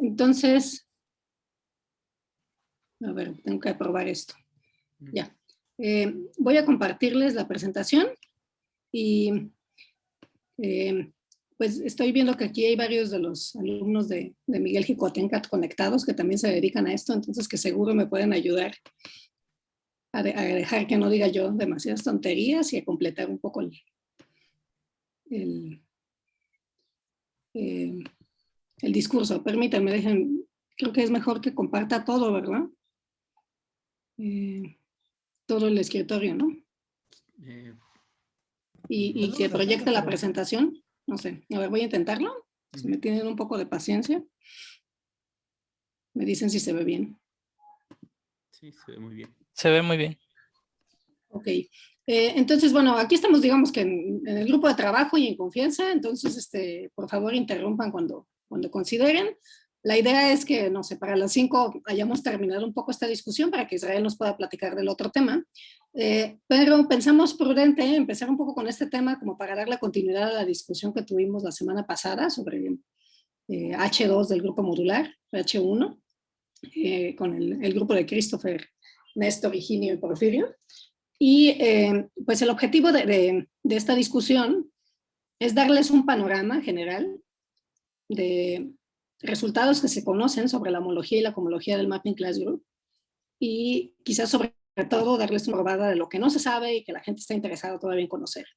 Entonces, a ver, tengo que aprobar esto. Ya. Voy a compartirles la presentación y pues estoy viendo que aquí hay varios de los alumnos de Miguel Jicotencat conectados que también se dedican a esto, entonces que seguro me pueden ayudar a dejar que no diga yo demasiadas tonterías y a completar un poco el discurso. Permítanme, creo que es mejor que comparta todo, ¿verdad? Todo el escritorio, ¿no? Y que proyecte la presentación. No sé, a ver, voy a intentarlo. Si me tienen un poco de paciencia. Me dicen si se ve bien. Sí, se ve muy bien. Se ve muy bien. Ok. Entonces, bueno, aquí estamos, digamos que en el grupo de trabajo y en confianza. Entonces, por favor, interrumpan cuando consideren. La idea es que, no sé, para las 5 hayamos terminado un poco esta discusión para que Israel nos pueda platicar del otro tema. Pero pensamos prudente empezar un poco con este tema como para darle continuidad a la discusión que tuvimos la semana pasada sobre H2 del grupo modular, H1, con el grupo de Christopher, Néstor, Higinio y Porfirio. Y pues el objetivo de esta discusión es darles un panorama general de resultados que se conocen sobre la homología y la cohomología del Mapping Class Group y quizás sobre todo darles una probada de lo que no se sabe y que la gente está interesada todavía en conocer.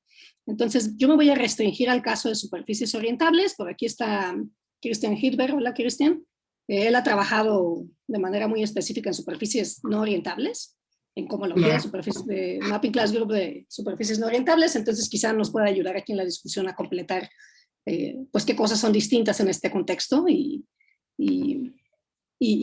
Entonces yo me voy a restringir al caso de superficies orientables. Por aquí está Christian Hilberg. Hola, Christian. Él ha trabajado de manera muy específica en superficies no orientables, en cohomología de Mapping Class Group de superficies no orientables, entonces quizá nos pueda ayudar aquí en la discusión a completar pues qué cosas son distintas en este contexto y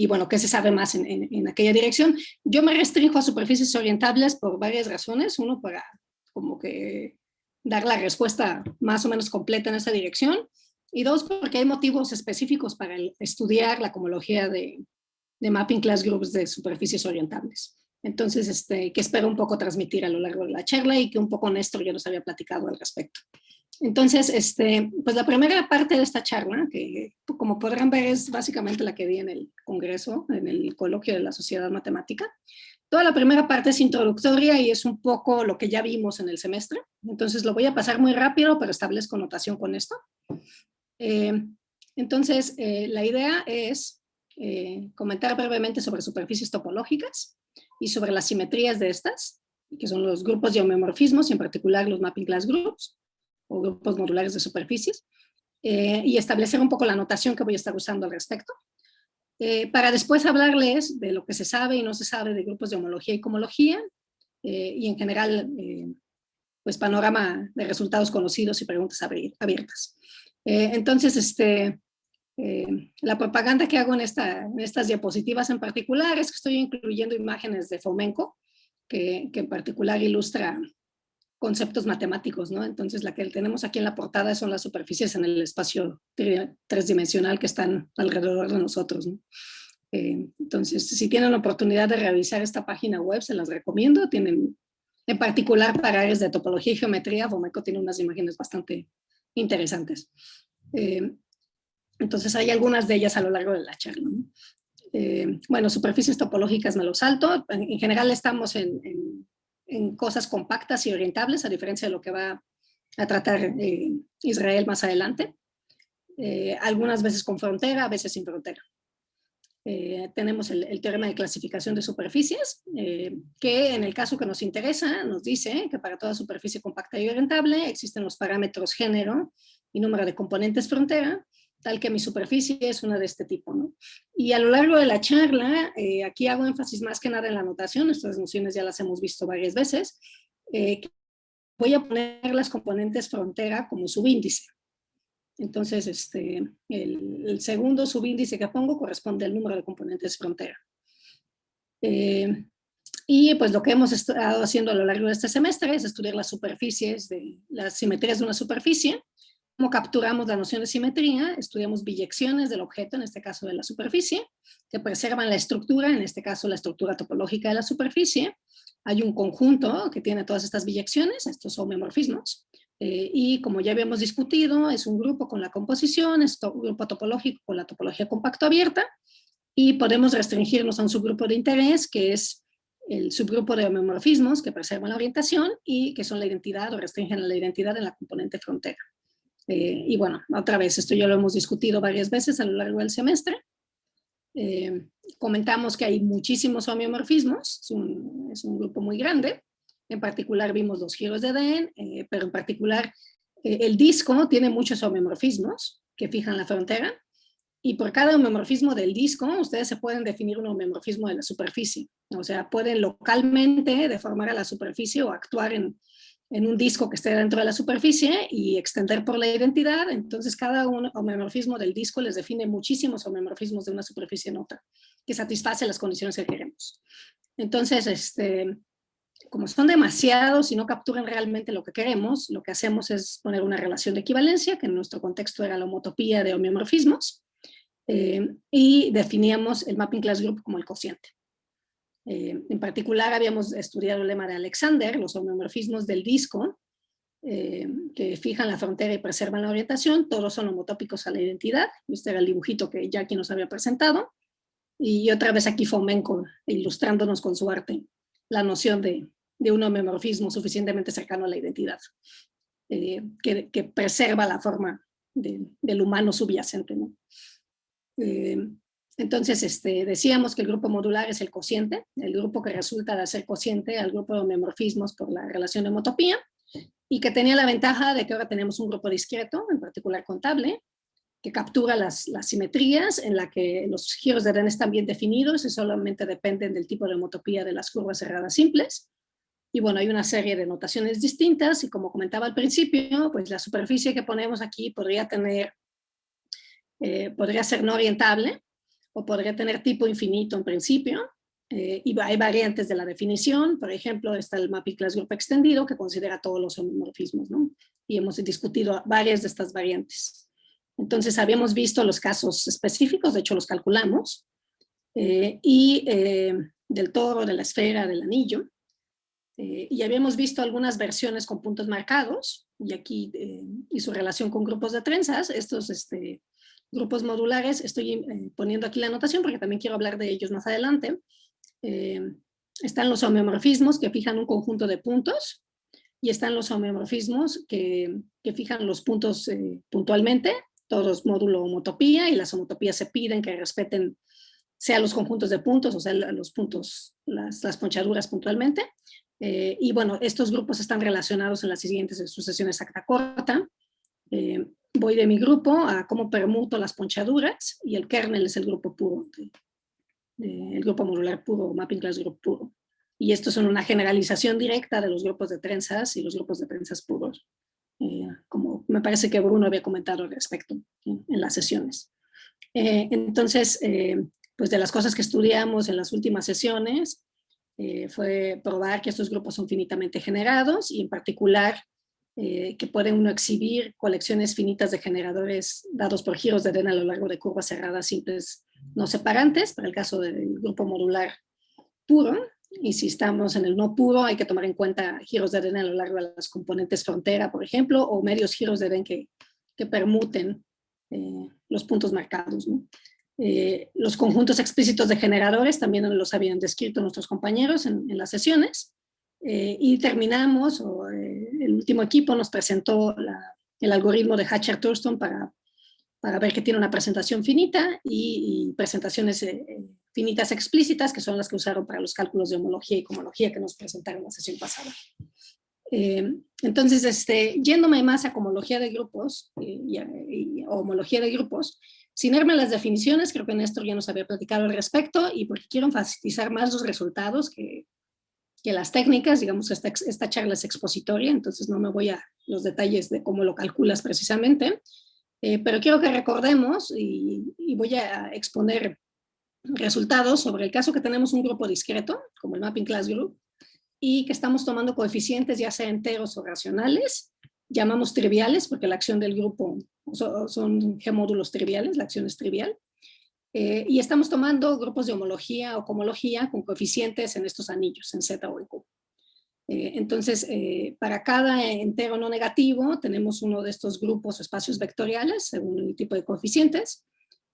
bueno, qué se sabe más en aquella dirección. Yo me restringo a superficies orientables por varias razones. Uno, para como que dar la respuesta más o menos completa en esa dirección. Y dos, porque hay motivos específicos para estudiar la cohomología de Mapping Class Groups de superficies orientables. Entonces, que espero un poco transmitir a lo largo de la charla y que un poco Néstor ya nos había platicado al respecto. Entonces, pues la primera parte de esta charla, que como podrán ver es básicamente la que di en el congreso, en el coloquio de la Sociedad Matemática. Toda la primera parte es introductoria y es un poco lo que ya vimos en el semestre. Entonces lo voy a pasar muy rápido, pero establezco notación con esto. Entonces, la idea es comentar brevemente sobre superficies topológicas y sobre las simetrías de estas, que son los grupos de homeomorfismos y en particular los Mapping Class Groups o grupos modulares de superficies, y establecer un poco la notación que voy a estar usando al respecto, para después hablarles de lo que se sabe y no se sabe de grupos de homología y cohomología, y en general, pues panorama de resultados conocidos y preguntas abiertas. Entonces, la propaganda que hago en estas diapositivas en particular es que estoy incluyendo imágenes de Fomenko, que en particular ilustra conceptos matemáticos, ¿no? Entonces la que tenemos aquí en la portada son las superficies en el espacio tridimensional que están alrededor de nosotros, ¿no? Entonces, si tienen la oportunidad de revisar esta página web, se las recomiendo. Tienen, en particular para áreas de topología y geometría, Fomenko tiene unas imágenes bastante interesantes. Entonces hay algunas de ellas a lo largo de la charla, ¿no? Bueno, superficies topológicas me lo salto. En general estamos en cosas compactas y orientables, a diferencia de lo que va a tratar Israel más adelante. Algunas veces con frontera, a veces sin frontera. Tenemos el teorema de clasificación de superficies, que en el caso que nos interesa, nos dice que para toda superficie compacta y orientable existen los parámetros género y número de componentes frontera, tal que mi superficie es una de este tipo, ¿no? Y a lo largo de la charla, aquí hago énfasis más que nada en la notación, estas nociones ya las hemos visto varias veces, voy a poner las componentes frontera como subíndice. Entonces, el segundo subíndice que pongo corresponde al número de componentes frontera. Y pues lo que hemos estado haciendo a lo largo de este semestre es estudiar las superficies, las simetrías de una superficie. ¿Cómo capturamos la noción de simetría? Estudiamos biyecciones del objeto, en este caso de la superficie, que preservan la estructura, en este caso la estructura topológica de la superficie. Hay un conjunto que tiene todas estas biyecciones, estos homeomorfismos. Y como ya habíamos discutido, es un grupo con la composición, es un grupo topológico con la topología compacto abierta, y podemos restringirnos a un subgrupo de interés, que es el subgrupo de homeomorfismos que preservan la orientación y que son la identidad o restringen la identidad en la componente frontera. Y bueno, otra vez, esto ya lo hemos discutido varias veces a lo largo del semestre. Comentamos que hay muchísimos homeomorfismos, es un grupo muy grande. En particular vimos los giros de Dehn, pero en particular el disco tiene muchos homeomorfismos que fijan la frontera, y por cada homeomorfismo del disco ustedes se pueden definir un homeomorfismo de la superficie. O sea, pueden localmente deformar a la superficie o actuar en un disco que esté dentro de la superficie y extender por la identidad. Entonces cada homeomorfismo del disco les define muchísimos homeomorfismos de una superficie en otra, que satisface las condiciones que queremos. Entonces, como son demasiados y no capturan realmente lo que queremos, lo que hacemos es poner una relación de equivalencia, que en nuestro contexto era la homotopía de homeomorfismos, y definíamos el mapping class group como el cociente. En particular habíamos estudiado el lema de Alexander, los homeomorfismos del disco, que fijan la frontera y preservan la orientación, todos son homotópicos a la identidad. Este era el dibujito que Jackie nos había presentado, y otra vez aquí Fomenko ilustrándonos con su arte la noción de un homeomorfismo suficientemente cercano a la identidad, que preserva la forma del humano subyacente, ¿no? Entonces, decíamos que el grupo modular es el cociente, el grupo que resulta de ser cociente al grupo de homeomorfismos por la relación de homotopía, y que tenía la ventaja de que ahora tenemos un grupo discreto, en particular contable, que captura las simetrías en la que los giros de Dehn están bien definidos y solamente dependen del tipo de homotopía de las curvas cerradas simples. Y bueno, hay una serie de notaciones distintas, y como comentaba al principio, pues la superficie que ponemos aquí podría ser no orientable, o podría tener tipo infinito en principio, y hay variantes de la definición. Por ejemplo, está el mapping class group extendido, que considera todos los homomorfismos, ¿no? Y hemos discutido varias de estas variantes. Entonces, habíamos visto los casos específicos, de hecho los calculamos, del toro, de la esfera, del anillo, y habíamos visto algunas versiones con puntos marcados, y aquí, y su relación con grupos de trenzas. Estos grupos modulares, estoy poniendo aquí la anotación porque también quiero hablar de ellos más adelante. Están los homeomorfismos que fijan un conjunto de puntos, y están los homeomorfismos que fijan los puntos puntualmente, todos módulo homotopía, y las homotopías se piden que respeten sea los conjuntos de puntos, o sea los puntos, las ponchaduras puntualmente. Y bueno, estos grupos están relacionados en las siguientes sucesiones exacta corta. Voy de mi grupo a cómo permuto las ponchaduras, y el kernel es el grupo puro, el grupo modular puro, mapping class group puro. Y estos son una generalización directa de los grupos de trenzas y los grupos de trenzas puros, como me parece que Bruno había comentado al respecto en las sesiones. Entonces, pues de las cosas que estudiamos en las últimas sesiones, fue probar que estos grupos son finitamente generados, y en particular que puede uno exhibir colecciones finitas de generadores dados por giros de Dehn a lo largo de curvas cerradas simples no separantes, para el caso del grupo modular puro. Y si estamos en el no puro, hay que tomar en cuenta giros de Dehn a lo largo de las componentes frontera, por ejemplo, o medios giros de Dehn que permuten los puntos marcados, ¿no? Los conjuntos explícitos de generadores también los habían descrito nuestros compañeros en las sesiones. Y terminamos, el último equipo nos presentó el algoritmo de Hatcher-Thurston para ver que tiene una presentación finita y presentaciones finitas explícitas, que son las que usaron para los cálculos de homología y cohomología que nos presentaron en la sesión pasada. Entonces, yéndome más a cohomología de grupos y homología de grupos, sin irme a las definiciones, creo que Néstor ya nos había platicado al respecto, y porque quiero enfatizar más los resultados que las técnicas. Digamos, esta charla es expositoria, entonces no me voy a los detalles de cómo lo calculas precisamente, pero quiero que recordemos, y voy a exponer resultados sobre el caso que tenemos un grupo discreto, como el mapping class group, y que estamos tomando coeficientes ya sea enteros o racionales, llamamos triviales porque la acción del grupo son G-módulos triviales, la acción es trivial, y estamos tomando grupos de homología o cohomología con coeficientes en estos anillos, en Z o en Q. Entonces, para cada entero no negativo, tenemos uno de estos grupos o espacios vectoriales, según el tipo de coeficientes.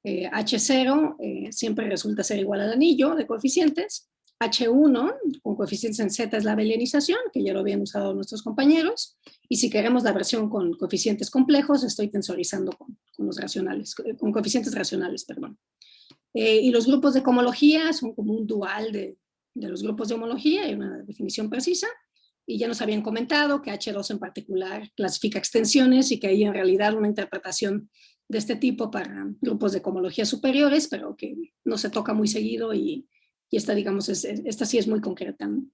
H0 siempre resulta ser igual al anillo de coeficientes. H1, con coeficientes en Z, es la abelianización, que ya lo habían usado nuestros compañeros. Y si queremos la versión con coeficientes complejos, estoy tensorizando con los racionales, con coeficientes racionales, perdón. Y los grupos de cohomología son como un dual de los grupos de homología, hay una definición precisa. Y ya nos habían comentado que H2 en particular clasifica extensiones y que hay en realidad una interpretación de este tipo para grupos de cohomología superiores, pero que no se toca muy seguido y esta, digamos, esta sí es muy concreta, ¿no?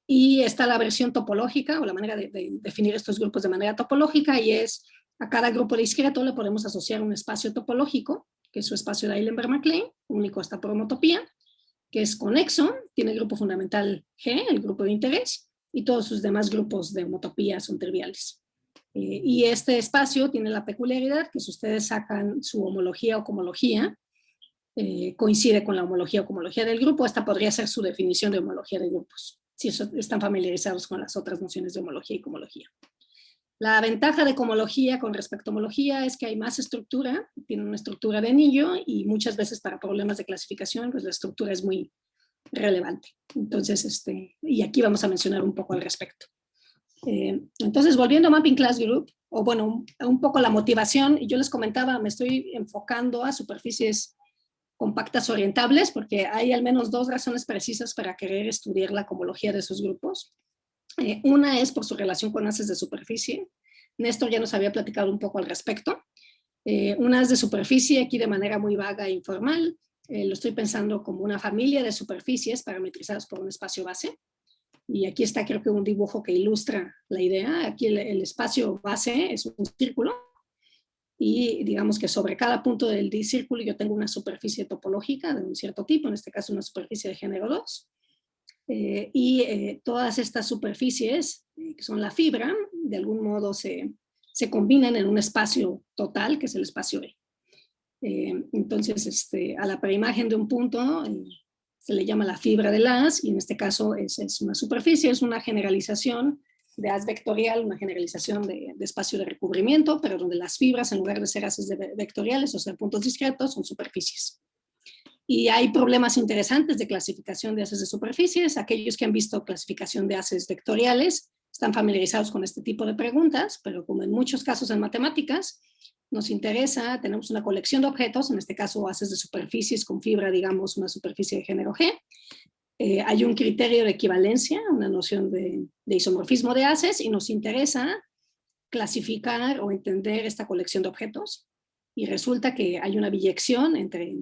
Y está la versión topológica o la manera de definir estos grupos de manera topológica, y es a cada grupo discreto le podemos asociar un espacio topológico, que es su espacio de Eilenberg-MacLane, único hasta por homotopía, que es conexo, tiene el grupo fundamental G, el grupo de interés, y todos sus demás grupos de homotopía son triviales. Y este espacio tiene la peculiaridad que si ustedes sacan su homología o cohomología, coincide con la homología o cohomología del grupo. Esta podría ser su definición de homología de grupos, si están familiarizados con las otras nociones de homología y cohomología. La ventaja de cohomología con respecto a homología es que hay más estructura, tiene una estructura de anillo y muchas veces para problemas de clasificación, pues la estructura es muy relevante. Entonces, y aquí vamos a mencionar un poco al respecto. Entonces, volviendo a Mapping Class Group, o bueno, un poco la motivación, yo les comentaba, me estoy enfocando a superficies compactas orientables porque hay al menos dos razones precisas para querer estudiar la cohomología de esos grupos. Una es por su relación con haces de superficie. Néstor ya nos había platicado un poco al respecto. Un haz de superficie, aquí de manera muy vaga e informal, lo estoy pensando como una familia de superficies parametrizadas por un espacio base. Y aquí está, creo que un dibujo que ilustra la idea. Aquí el espacio base es un círculo. Y digamos que sobre cada punto del círculo yo tengo una superficie topológica de un cierto tipo, en este caso una superficie de género 2. Todas estas superficies, que son la fibra, de algún modo se combinan en un espacio total, que es el espacio E. Entonces, a la preimagen de un punto se le llama la fibra del haz, y en este caso es una superficie, es una generalización de haz vectorial, una generalización de espacio de recubrimiento, pero donde las fibras, en lugar de ser haces vectoriales, o sea, puntos discretos, son superficies. Y hay problemas interesantes de clasificación de haces de superficies. Aquellos que han visto clasificación de haces vectoriales están familiarizados con este tipo de preguntas, pero como en muchos casos en matemáticas, nos interesa, tenemos una colección de objetos, en este caso haces de superficies con fibra, digamos, una superficie de género G. Hay un criterio de equivalencia, una noción de isomorfismo de haces, y nos interesa clasificar o entender esta colección de objetos. Y resulta que hay una biyección entre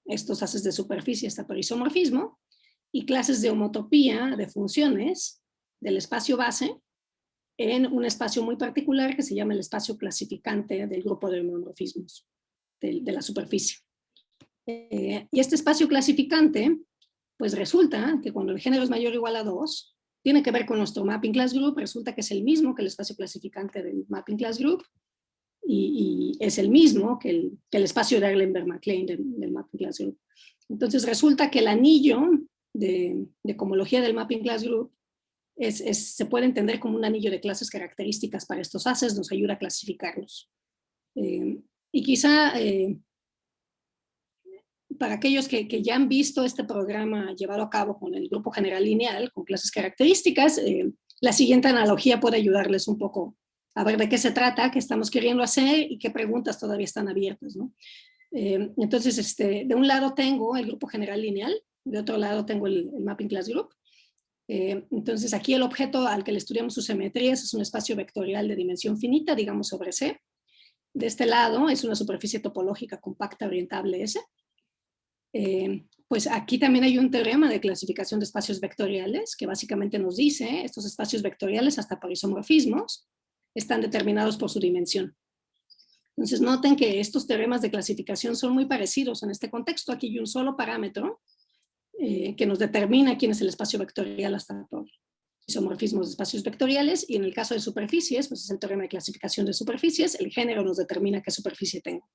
estos haces de superficie hasta por isomorfismo, y clases de homotopía de funciones del espacio base en un espacio muy particular que se llama el espacio clasificante del grupo de homomorfismos de la superficie. Y este espacio clasificante, pues resulta que cuando el género es mayor o igual a 2, tiene que ver con nuestro Mapping Class Group, resulta que es el mismo que el espacio clasificante del Mapping Class Group, y es el mismo que el espacio de Eilenberg-MacLane del Mapping Class Group. Entonces resulta que el anillo de cohomología del Mapping Class Group se puede entender como un anillo de clases características para estos haces, nos ayuda a clasificarlos. Y quizá para aquellos que ya han visto este programa llevado a cabo con el grupo general lineal, con clases características, la siguiente analogía puede ayudarles un poco a ver de qué se trata, qué estamos queriendo hacer y qué preguntas todavía están abiertas, ¿no? Entonces, de un lado tengo el grupo general lineal, de otro lado tengo el Mapping Class Group. Entonces, aquí el objeto al que le estudiamos sus simetrías es un espacio vectorial de dimensión finita, digamos sobre C. De este lado es una superficie topológica compacta orientable S. Pues aquí también hay un teorema de clasificación de espacios vectoriales que básicamente nos dice estos espacios vectoriales hasta por isomorfismos están determinados por su dimensión. Entonces noten que estos teoremas de clasificación son muy parecidos en este contexto. Aquí hay un solo parámetro que nos determina quién es el espacio vectorial hasta por isomorfismos de espacios vectoriales, y en el caso de superficies, pues es el teorema de clasificación de superficies, el género nos determina qué superficie tengo.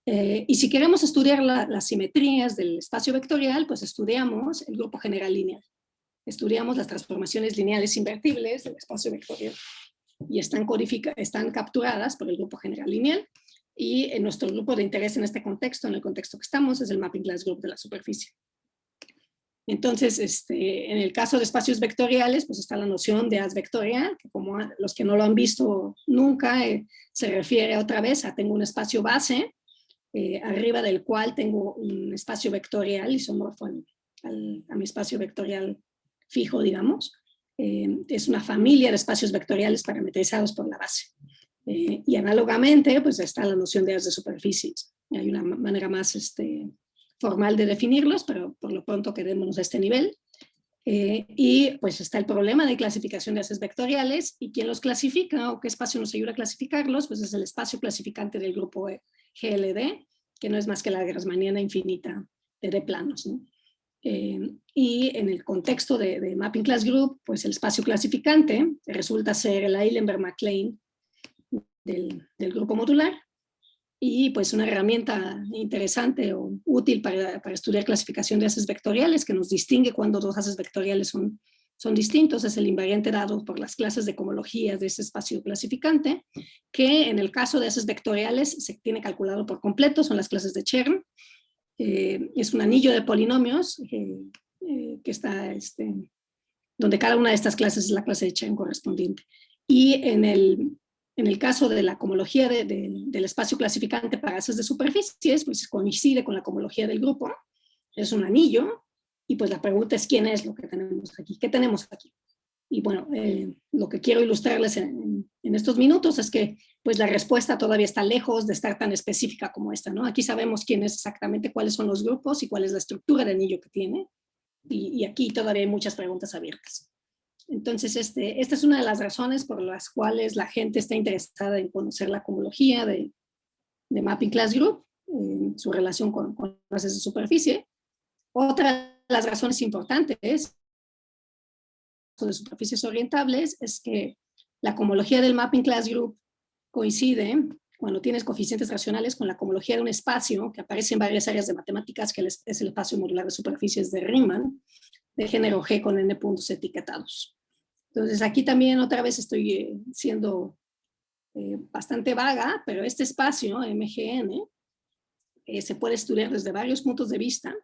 Y si queremos estudiar las simetrías del espacio vectorial, pues estudiamos el grupo general lineal. estudiamos las transformaciones lineales invertibles del espacio vectorial y están capturadas por el grupo general lineal, y en nuestro grupo de interés en este contexto, en el contexto que estamos, es el Mapping Class Group de la superficie. Entonces, en el caso de espacios vectoriales, pues está la noción de haz vectorial, que como los que no lo han visto nunca, se refiere otra vez a tengo un espacio base, arriba del cual tengo un espacio vectorial isomorfo a mi espacio vectorial fijo, digamos. Es una familia de espacios vectoriales parametrizados por la base. Y análogamente, pues está la noción de haz de superficies. Hay una manera más formal de definirlos, pero por lo pronto quedémonos a este nivel. Y pues está el problema de clasificación de haces vectoriales, y quién los clasifica o qué espacio nos ayuda a clasificarlos, pues es el espacio clasificante del grupo GLD, que no es más que la grassmanniana infinita de D planos, ¿no? Y en el contexto de Mapping Class Group, pues el espacio clasificante resulta ser el Eilenberg-MacLane del grupo modular, y pues una herramienta interesante o útil para estudiar clasificación de haces vectoriales, que nos distingue cuando dos haces vectoriales son distintos, es el invariante dado por las clases de cohomologías de ese espacio clasificante, que en el caso de haces vectoriales se tiene calculado por completo, son las clases de Chern. Es un anillo de polinomios que está, donde cada una de estas clases es la clase de Chern correspondiente. Y en el caso de la cohomología del espacio clasificante para haces de superficies, pues coincide con la cohomología del grupo, es un anillo, y pues la pregunta es ¿quién es lo que tenemos aquí? ¿Qué tenemos aquí? Y bueno, lo que quiero ilustrarles en estos minutos es que pues la respuesta todavía está lejos de estar tan específica como esta, ¿no? Aquí sabemos quién es exactamente, cuáles son los grupos y cuál es la estructura de anillo que tiene, y aquí todavía hay muchas preguntas abiertas. Entonces, esta es una de las razones por las cuales la gente está interesada en conocer la cohomología de Mapping Class Group, su relación con haces de superficie. Otra de las razones importantes de superficies orientables es que la cohomología del Mapping Class Group coincide, cuando tienes coeficientes racionales, con la cohomología de un espacio que aparece en varias áreas de matemáticas, que es el espacio modular de superficies de Riemann, de género G con n puntos etiquetados. Entonces aquí también otra vez estoy siendo bastante vaga, pero este espacio, MGN, se puede estudiar desde varios puntos de vista,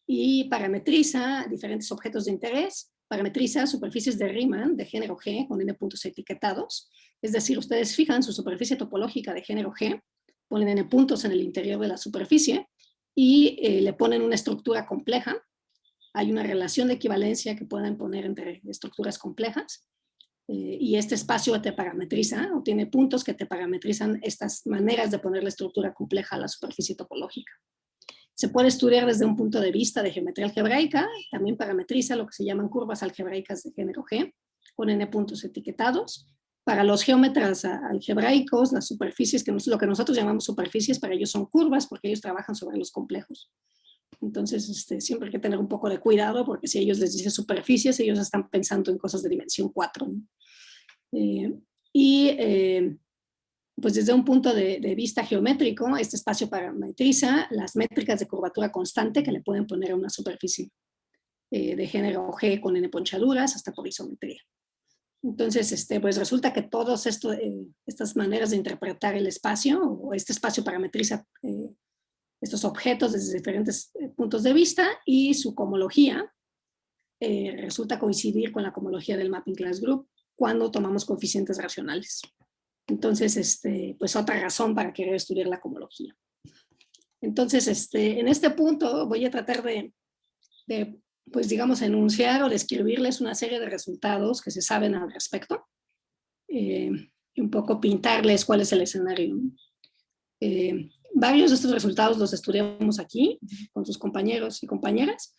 y parametriza diferentes objetos de interés, parametriza superficies de Riemann de género G con n puntos etiquetados, es decir, ustedes fijan su superficie topológica de género G, ponen n puntos en el interior de la superficie y le ponen una estructura compleja. Hay una relación de equivalencia que pueden poner entre estructuras complejas, y este espacio te parametriza o tiene puntos que te parametrizan estas maneras de poner la estructura compleja a la superficie topológica. Se puede estudiar desde un punto de vista de geometría algebraica, también parametriza lo que se llaman curvas algebraicas de género G, con n puntos etiquetados. Para los geómetras algebraicos, las superficies, lo que nosotros llamamos superficies, para ellos son curvas, porque ellos trabajan sobre los complejos. Entonces, siempre hay que tener un poco de cuidado, porque si ellos les dicen superficies, ellos están pensando en cosas de dimensión 4. ¿No? Pues desde un punto de vista geométrico, este espacio parametriza las métricas de curvatura constante que le pueden poner a una superficie de género G con n ponchaduras hasta por isometría. Entonces, pues resulta que todas estas maneras de interpretar el espacio, o este espacio parametriza estos objetos desde diferentes puntos de vista, y su cohomología resulta coincidir con la cohomología del Mapping Class Group cuando tomamos coeficientes racionales. Entonces, pues otra razón para querer estudiar la cohomología. Entonces, en este punto voy a tratar de, pues digamos, enunciar o describirles una serie de resultados que se saben al respecto, y un poco pintarles cuál es el escenario. Varios de estos resultados los estudiamos aquí con sus compañeros y compañeras.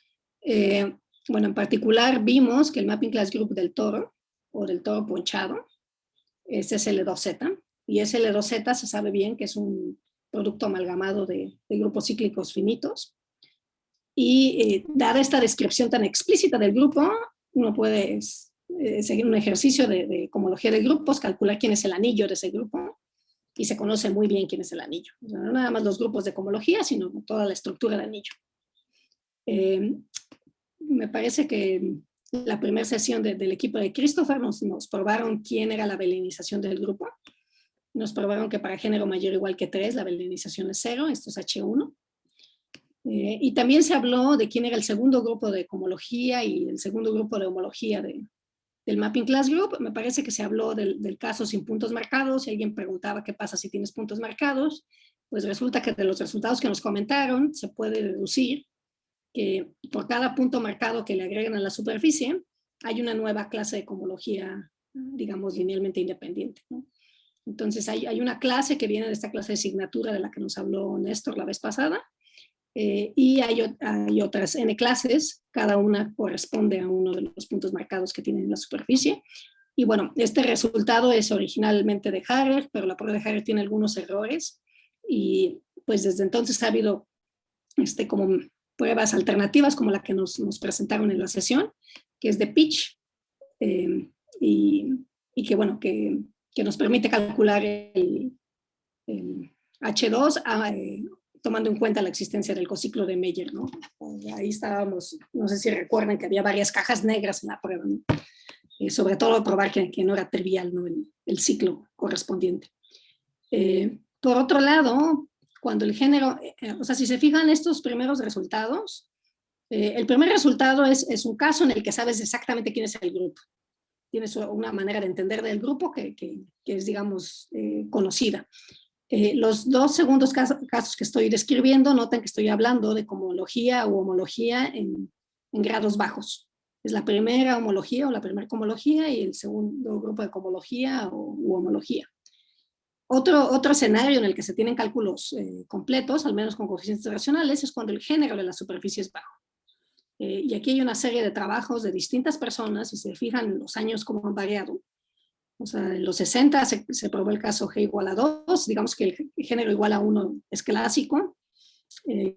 Bueno, en particular vimos que el Mapping Class Group del toro, o del toro ponchado, es L2Z, y ese L2Z se sabe bien que es un producto amalgamado de grupos cíclicos finitos, y dada esta descripción tan explícita del grupo, uno puede seguir un ejercicio de cohomología de grupos, calcular quién es el anillo de ese grupo, y se conoce muy bien quién es el anillo. O sea, no nada más los grupos de cohomología, sino toda la estructura del anillo. me parece que la primera sesión del equipo de Christopher nos probaron quién era la valinización del grupo. Nos probaron que para género mayor o igual que 3, la valinización es 0, esto es H1. Y también se habló de quién era el segundo grupo de cohomología y el segundo grupo de homología del Mapping Class Group. Me parece que se habló del caso sin puntos marcados. Si alguien preguntaba qué pasa si tienes puntos marcados, pues resulta que de los resultados que nos comentaron se puede deducir que por cada punto marcado que le agregan a la superficie, hay una nueva clase de cohomología, digamos, linealmente independiente, ¿no? Entonces hay una clase que viene de esta clase de asignatura de la que nos habló Néstor la vez pasada, y hay otras n clases, cada una corresponde a uno de los puntos marcados que tienen en la superficie. Y bueno, este resultado es originalmente de Harrer, pero la prueba de Harrer tiene algunos errores, y pues desde entonces ha habido como pruebas alternativas como la que nos presentaron en la sesión, que es de pitch, y que bueno, que nos permite calcular el H2 tomando en cuenta la existencia del cociclo de Meyer, ¿no? Ahí estábamos, no sé si recuerdan que había varias cajas negras en la prueba, ¿no? Sobre todo probar que no era trivial, ¿no? el ciclo correspondiente. Por otro lado, cuando el género, o sea, si se fijan estos primeros resultados, el primer resultado es un caso en el que sabes exactamente quién es el grupo. Tienes una manera de entender del grupo que es, digamos, conocida. Los dos segundos casos que estoy describiendo, noten que estoy hablando de cohomología u homología en grados bajos. Es la primera homología o la primera cohomología y el segundo grupo de cohomología u homología. Otro escenario en el que se tienen cálculos completos, al menos con coeficientes racionales, es cuando el género de la superficie es bajo. Y aquí hay una serie de trabajos de distintas personas, y se fijan los años cómo han variado. O sea, en los 60 se probó el caso G igual a 2, digamos que el género igual a 1 es clásico,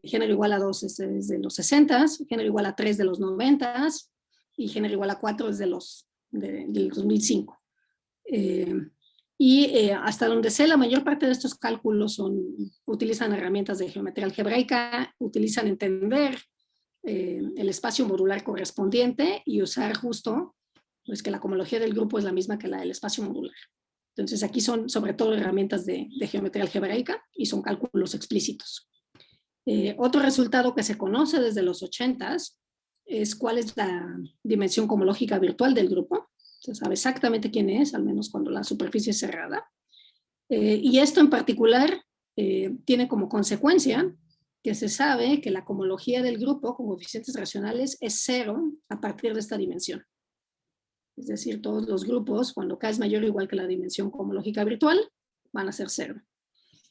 género igual a 2 es de los 60, género igual a 3 de los 90 y género igual a 4 es del 2005. Hasta donde sé, la mayor parte de estos cálculos utilizan herramientas de geometría algebraica, utilizan entender el espacio modular correspondiente y usar justo pues que la cohomología del grupo es la misma que la del espacio modular. Entonces aquí son sobre todo herramientas de geometría algebraica y son cálculos explícitos. Otro resultado que se conoce desde los 80s es cuál es la dimensión cohomológica virtual del grupo. Se sabe exactamente quién es, al menos cuando la superficie es cerrada. Y esto en particular tiene como consecuencia que se sabe que la cohomología del grupo con coeficientes racionales es 0 a partir de esta dimensión. Es decir, todos los grupos, cuando K es mayor o igual que la dimensión cohomológica virtual, van a ser 0.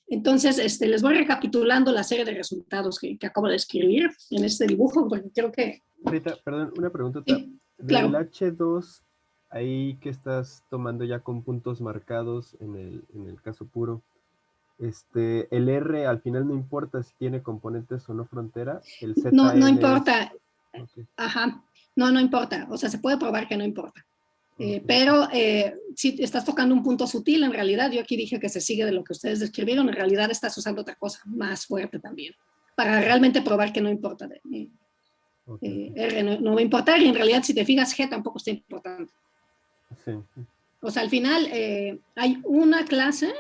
Entonces, les voy recapitulando la serie de resultados que acabo de escribir en este dibujo, porque creo que... Rita, perdón, una pregunta. Sí, claro. Del H2, ahí que estás tomando ya con puntos marcados en el caso puro, el R al final no importa si tiene componentes o no frontera, el ZN no importa. Okay. Ajá, no importa, o sea, se puede probar que no importa. Pero si estás tocando un punto sutil, en realidad yo aquí dije que se sigue de lo que ustedes describieron, en realidad estás usando otra cosa más fuerte también, para realmente probar que no importa. R no va a importar, y en realidad si te fijas G tampoco está importando. Sí. O sea, al final hay una clase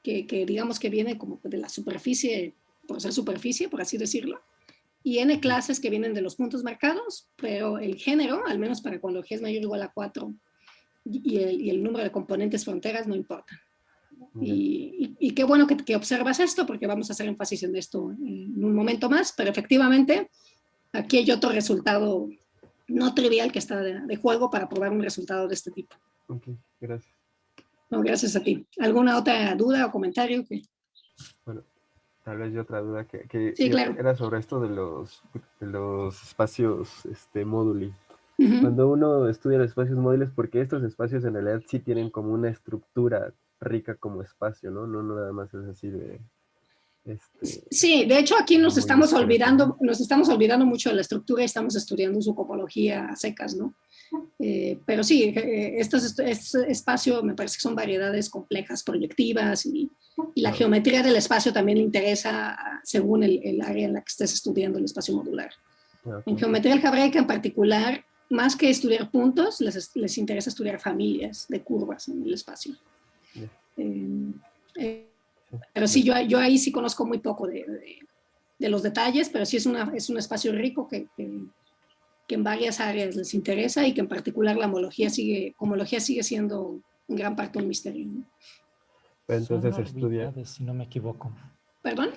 que digamos que viene como de la superficie, por ser superficie, por así decirlo, y n clases que vienen de los puntos marcados, pero el género, al menos para cuando G es mayor o igual a 4, y el número de componentes fronteras no importa. Y qué bueno que observas esto, porque vamos a hacer énfasis en esto en un momento más, pero efectivamente aquí hay otro resultado no trivial que está de juego para probar un resultado de este tipo. Ok, gracias. No, gracias a ti. ¿Alguna otra duda o comentario? Bueno, tal vez yo otra duda que sí, claro. Era sobre esto de los espacios móduli. Uh-huh. Cuando uno estudia los espacios módulos, porque estos espacios en realidad sí tienen como una estructura rica como espacio, ¿no? No nada más es así de... Sí, de hecho aquí nos estamos discreto, olvidando mucho de la estructura y estamos estudiando su cohomología a secas, ¿no? Pero sí, este espacio me parece que son variedades complejas, proyectivas, y la geometría del espacio también le interesa según el área en la que estés estudiando el espacio modular. Ok. En geometría algebraica en particular, más que estudiar puntos, les interesa estudiar familias de curvas en el espacio. Ya. Pero sí, yo ahí sí conozco muy poco de los detalles, pero sí es un espacio rico que en varias áreas les interesa y que en particular la homología sigue siendo en gran parte un misterio, ¿no? Pero entonces Son estudia. orbitades, si no me equivoco. ¿Perdón?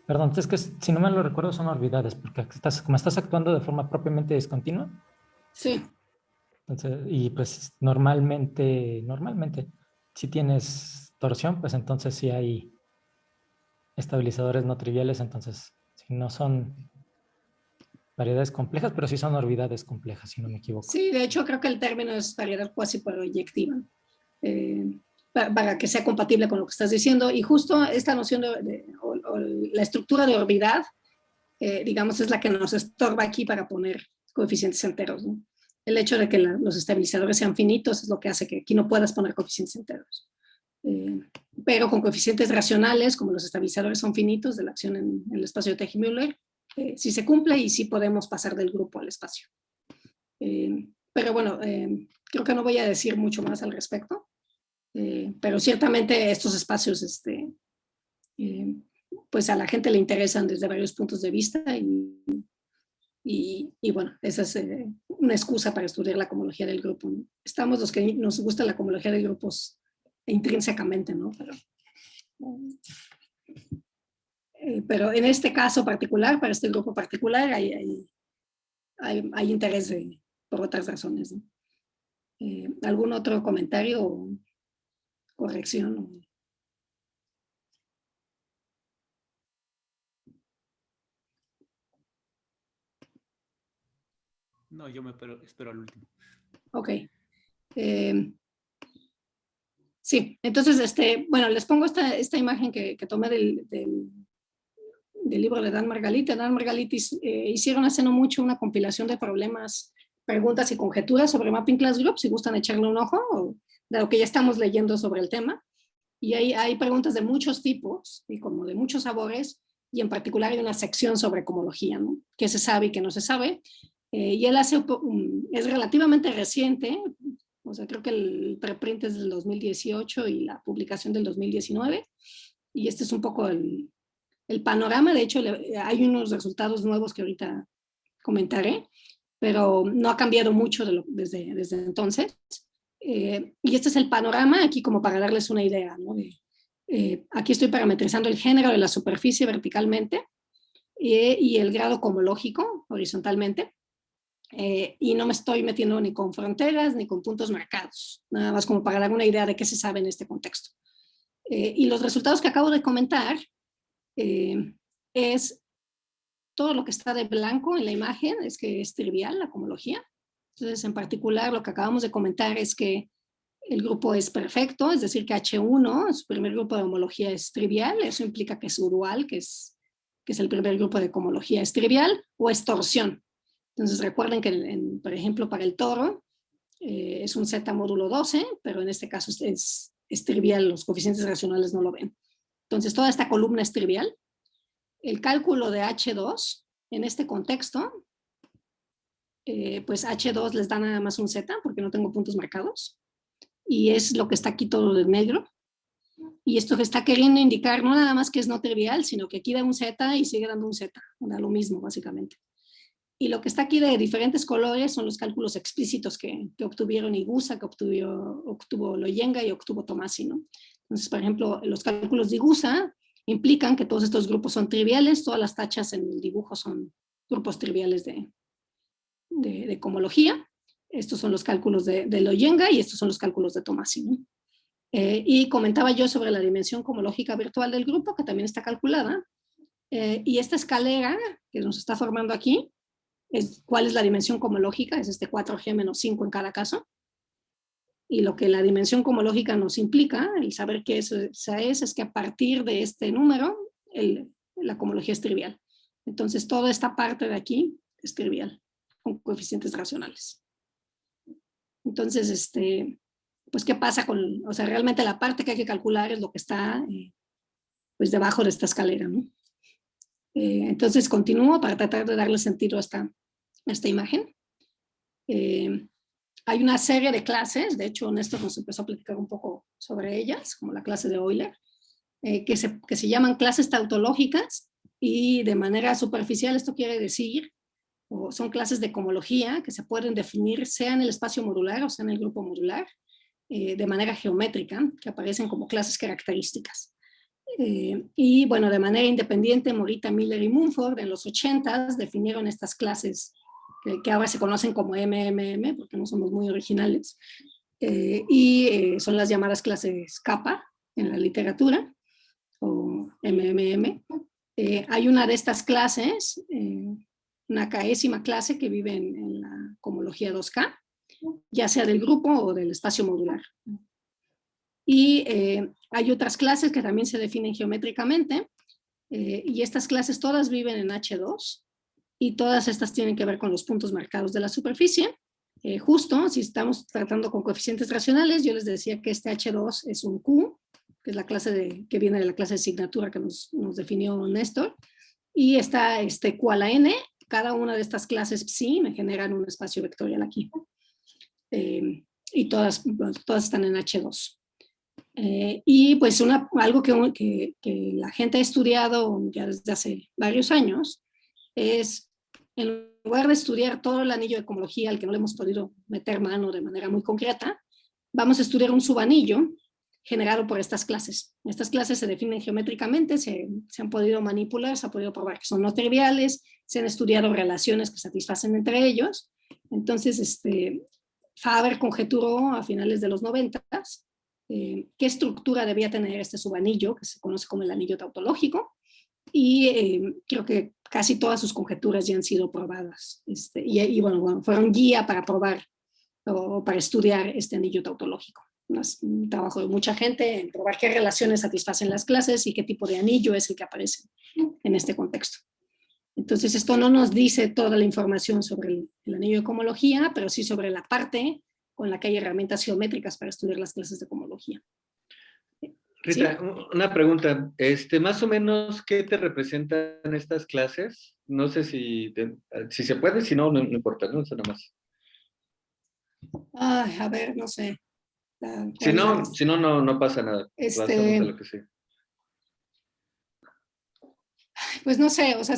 Perdón, es que si no me lo recuerdo son orbitades, porque como estás actuando de forma propiamente discontinua, Sí. entonces, y pues normalmente, si tienes torsión, pues entonces sí hay estabilizadores no triviales, entonces si no son variedades complejas, pero sí son orbitades complejas, si no me equivoco. Sí, de hecho creo que el término es variedad cuasi proyectiva, para que sea compatible con lo que estás diciendo. Y justo esta noción o la estructura de orbidad, digamos, es la que nos estorba aquí para poner coeficientes enteros, ¿no? El hecho de que los estabilizadores sean finitos es lo que hace que aquí no puedas poner coeficientes enteros. Pero con coeficientes racionales, como los estabilizadores son finitos de la acción en el espacio de Tighe-Müller, sí se cumple y sí podemos pasar del grupo al espacio. Pero bueno, creo que no voy a decir mucho más al respecto, pero ciertamente estos espacios, pues a la gente le interesan desde varios puntos de vista y bueno, esa es una excusa para estudiar la cohomología del grupo, ¿no? Estamos los que nos gusta la cohomología de grupos intrínsecamente, ¿no? Pero en este caso particular, para este grupo particular, hay interés por otras razones, ¿no? ¿Algún otro comentario o corrección? No, yo me espero al último. Ok. Sí, entonces, bueno, les pongo esta imagen que tomé del libro de Dan Margalit. Dan Margalit hicieron hace no mucho una compilación de problemas, preguntas y conjeturas sobre Mapping Class Group, si gustan echarle un ojo, o de lo que ya estamos leyendo sobre el tema. Y hay preguntas de muchos tipos y como de muchos sabores, y en particular hay una sección sobre cohomología, ¿no? ¿Qué se sabe y qué no se sabe? Y él es relativamente reciente, o sea, creo que el preprint es del 2018 y la publicación del 2019, y este es un poco el panorama. De hecho, hay unos resultados nuevos que ahorita comentaré, pero no ha cambiado mucho desde entonces. Y este es el panorama aquí como para darles una idea, ¿no? Aquí estoy parametrizando el género de la superficie verticalmente y el grado cohomológico horizontalmente. Y no me estoy metiendo ni con fronteras ni con puntos marcados, nada más como para dar una idea de qué se sabe en este contexto. Y los resultados que acabo de comentar es todo lo que está de blanco en la imagen, es que es trivial la cohomología. Entonces, en particular, lo que acabamos de comentar es que el grupo es perfecto, es decir, que H1, su primer grupo de homología es trivial, eso implica que es dual, que es el primer grupo de cohomología es trivial, o es torsión. Entonces recuerden que, por ejemplo, para el toro es un Z módulo 12, pero en este caso es trivial, los coeficientes racionales no lo ven. Entonces toda esta columna es trivial. El cálculo de H2 en este contexto, pues H2 les da nada más un Z porque no tengo puntos marcados. Y es lo que está aquí todo de negro. Y esto que está queriendo indicar no nada más que es no trivial, sino que aquí da un Z y sigue dando un Z. Da lo mismo, básicamente. Y lo que está aquí de diferentes colores son los cálculos explícitos que obtuvieron Igusa, que obtuvo Loyenga y obtuvo Tomasi, ¿no? Entonces, por ejemplo, los cálculos de Igusa implican que todos estos grupos son triviales, todas las tachas en el dibujo son grupos triviales de cohomología. Estos son los cálculos de Loyenga y estos son los cálculos de Tomasi, ¿no? Y comentaba yo sobre la dimensión cohomológica virtual del grupo, que también está calculada. Y esta escalera que nos está formando aquí, cuál es la dimensión cohomológica, es 4G menos 5 en cada caso. Y lo que la dimensión cohomológica nos implica, el saber qué esa es que a partir de este número, la cohomología es trivial. Entonces, toda esta parte de aquí es trivial, con coeficientes racionales. Entonces, pues, ¿qué pasa con, o sea, realmente la parte que hay que calcular es lo que está, pues, debajo de esta escalera, ¿no? Entonces continúo para tratar de darle sentido a esta imagen. Hay una serie de clases, de hecho Néstor nos empezó a platicar un poco sobre ellas, como la clase de Euler, que se llaman clases tautológicas, y de manera superficial esto quiere decir, o son clases de cohomología que se pueden definir sea en el espacio modular o sea en el grupo modular, de manera geométrica, que aparecen como clases características. Y bueno, de manera independiente, Morita, Miller y Mumford en los 80s definieron estas clases que ahora se conocen como MMM, porque no somos muy originales, son las llamadas clases kappa en la literatura, o MMM. Hay una de estas clases, una késima clase que vive en la cohomología 2K, ya sea del grupo o del espacio modular. Y hay otras clases que también se definen geométricamente, y estas clases todas viven en H2, y todas estas tienen que ver con los puntos marcados de la superficie. Justo, si estamos tratando con coeficientes racionales, yo les decía que este H2 es un Q, que es la clase que viene de la clase de asignatura que nos definió Néstor, y está Q a la N. Cada una de estas clases psi me generan un espacio vectorial aquí. Y todas están en H2. Y pues algo que la gente ha estudiado ya desde hace varios años es, en lugar de estudiar todo el anillo de cohomología al que no le hemos podido meter mano de manera muy concreta, vamos a estudiar un subanillo generado por estas clases. Estas clases se definen geométricamente, se han podido manipular, se ha podido probar que son no triviales, se han estudiado relaciones que satisfacen entre ellos. Entonces, Faber conjeturó a finales de los 90s qué estructura debía tener este subanillo, que se conoce como el anillo tautológico, y creo que casi todas sus conjeturas ya han sido probadas. Bueno, fueron guía para probar o para estudiar este anillo tautológico. Un trabajo de mucha gente en probar qué relaciones satisfacen las clases y qué tipo de anillo es el que aparece en este contexto. Entonces, esto no nos dice toda la información sobre el anillo de cohomología, pero sí sobre la parte con la que hay herramientas geométricas para estudiar las clases de cohomología. Rita, ¿sí? Una pregunta. Más o menos, ¿qué te representan estas clases? No sé si se puede, si no, no importa, ¿no? Eso nada más. Ay, a ver, no sé. Si no, no pasa nada. Pasamos a lo que sea. Pues no sé, o sea,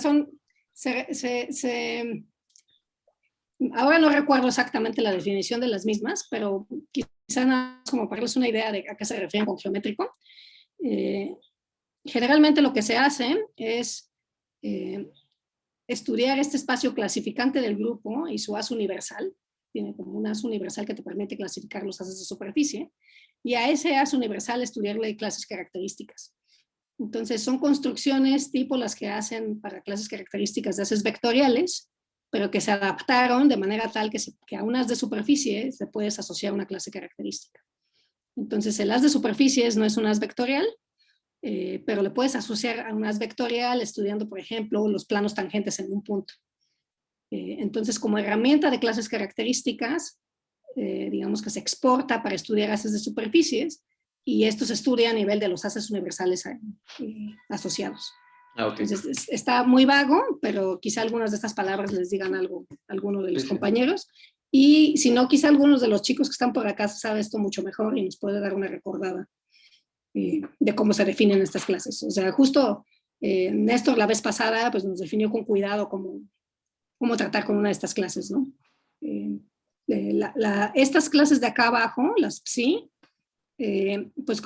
ahora no recuerdo exactamente la definición de las mismas, pero quizá nada más como para darles una idea de a qué se refieren con geométrico. Generalmente lo que se hace es estudiar este espacio clasificante del grupo y su haz universal. Tiene como un haz universal que te permite clasificar los haces de superficie, y a ese haz universal estudiarle clases características. Entonces son construcciones tipo las que hacen para clases características de haces vectoriales, pero que se adaptaron de manera tal que a un haz de superficie le puedes asociar una clase característica. Entonces el haz de superficies no es un haz vectorial, pero le puedes asociar a un haz vectorial estudiando, por ejemplo, los planos tangentes en un punto. Entonces, como herramienta de clases características, digamos que se exporta para estudiar haces de superficies, y esto se estudia a nivel de los haces universales asociados. Okay. Entonces, está muy vago, pero quizá algunas de estas palabras les digan algo a alguno de los compañeros, y si no, quizá algunos de los chicos que están por acá saben esto mucho mejor y nos puede dar una recordada de cómo se definen estas clases. O sea, justo Néstor la vez pasada pues, nos definió con cuidado cómo tratar con una de estas clases, ¿no? Estas clases de acá abajo, las psi, pues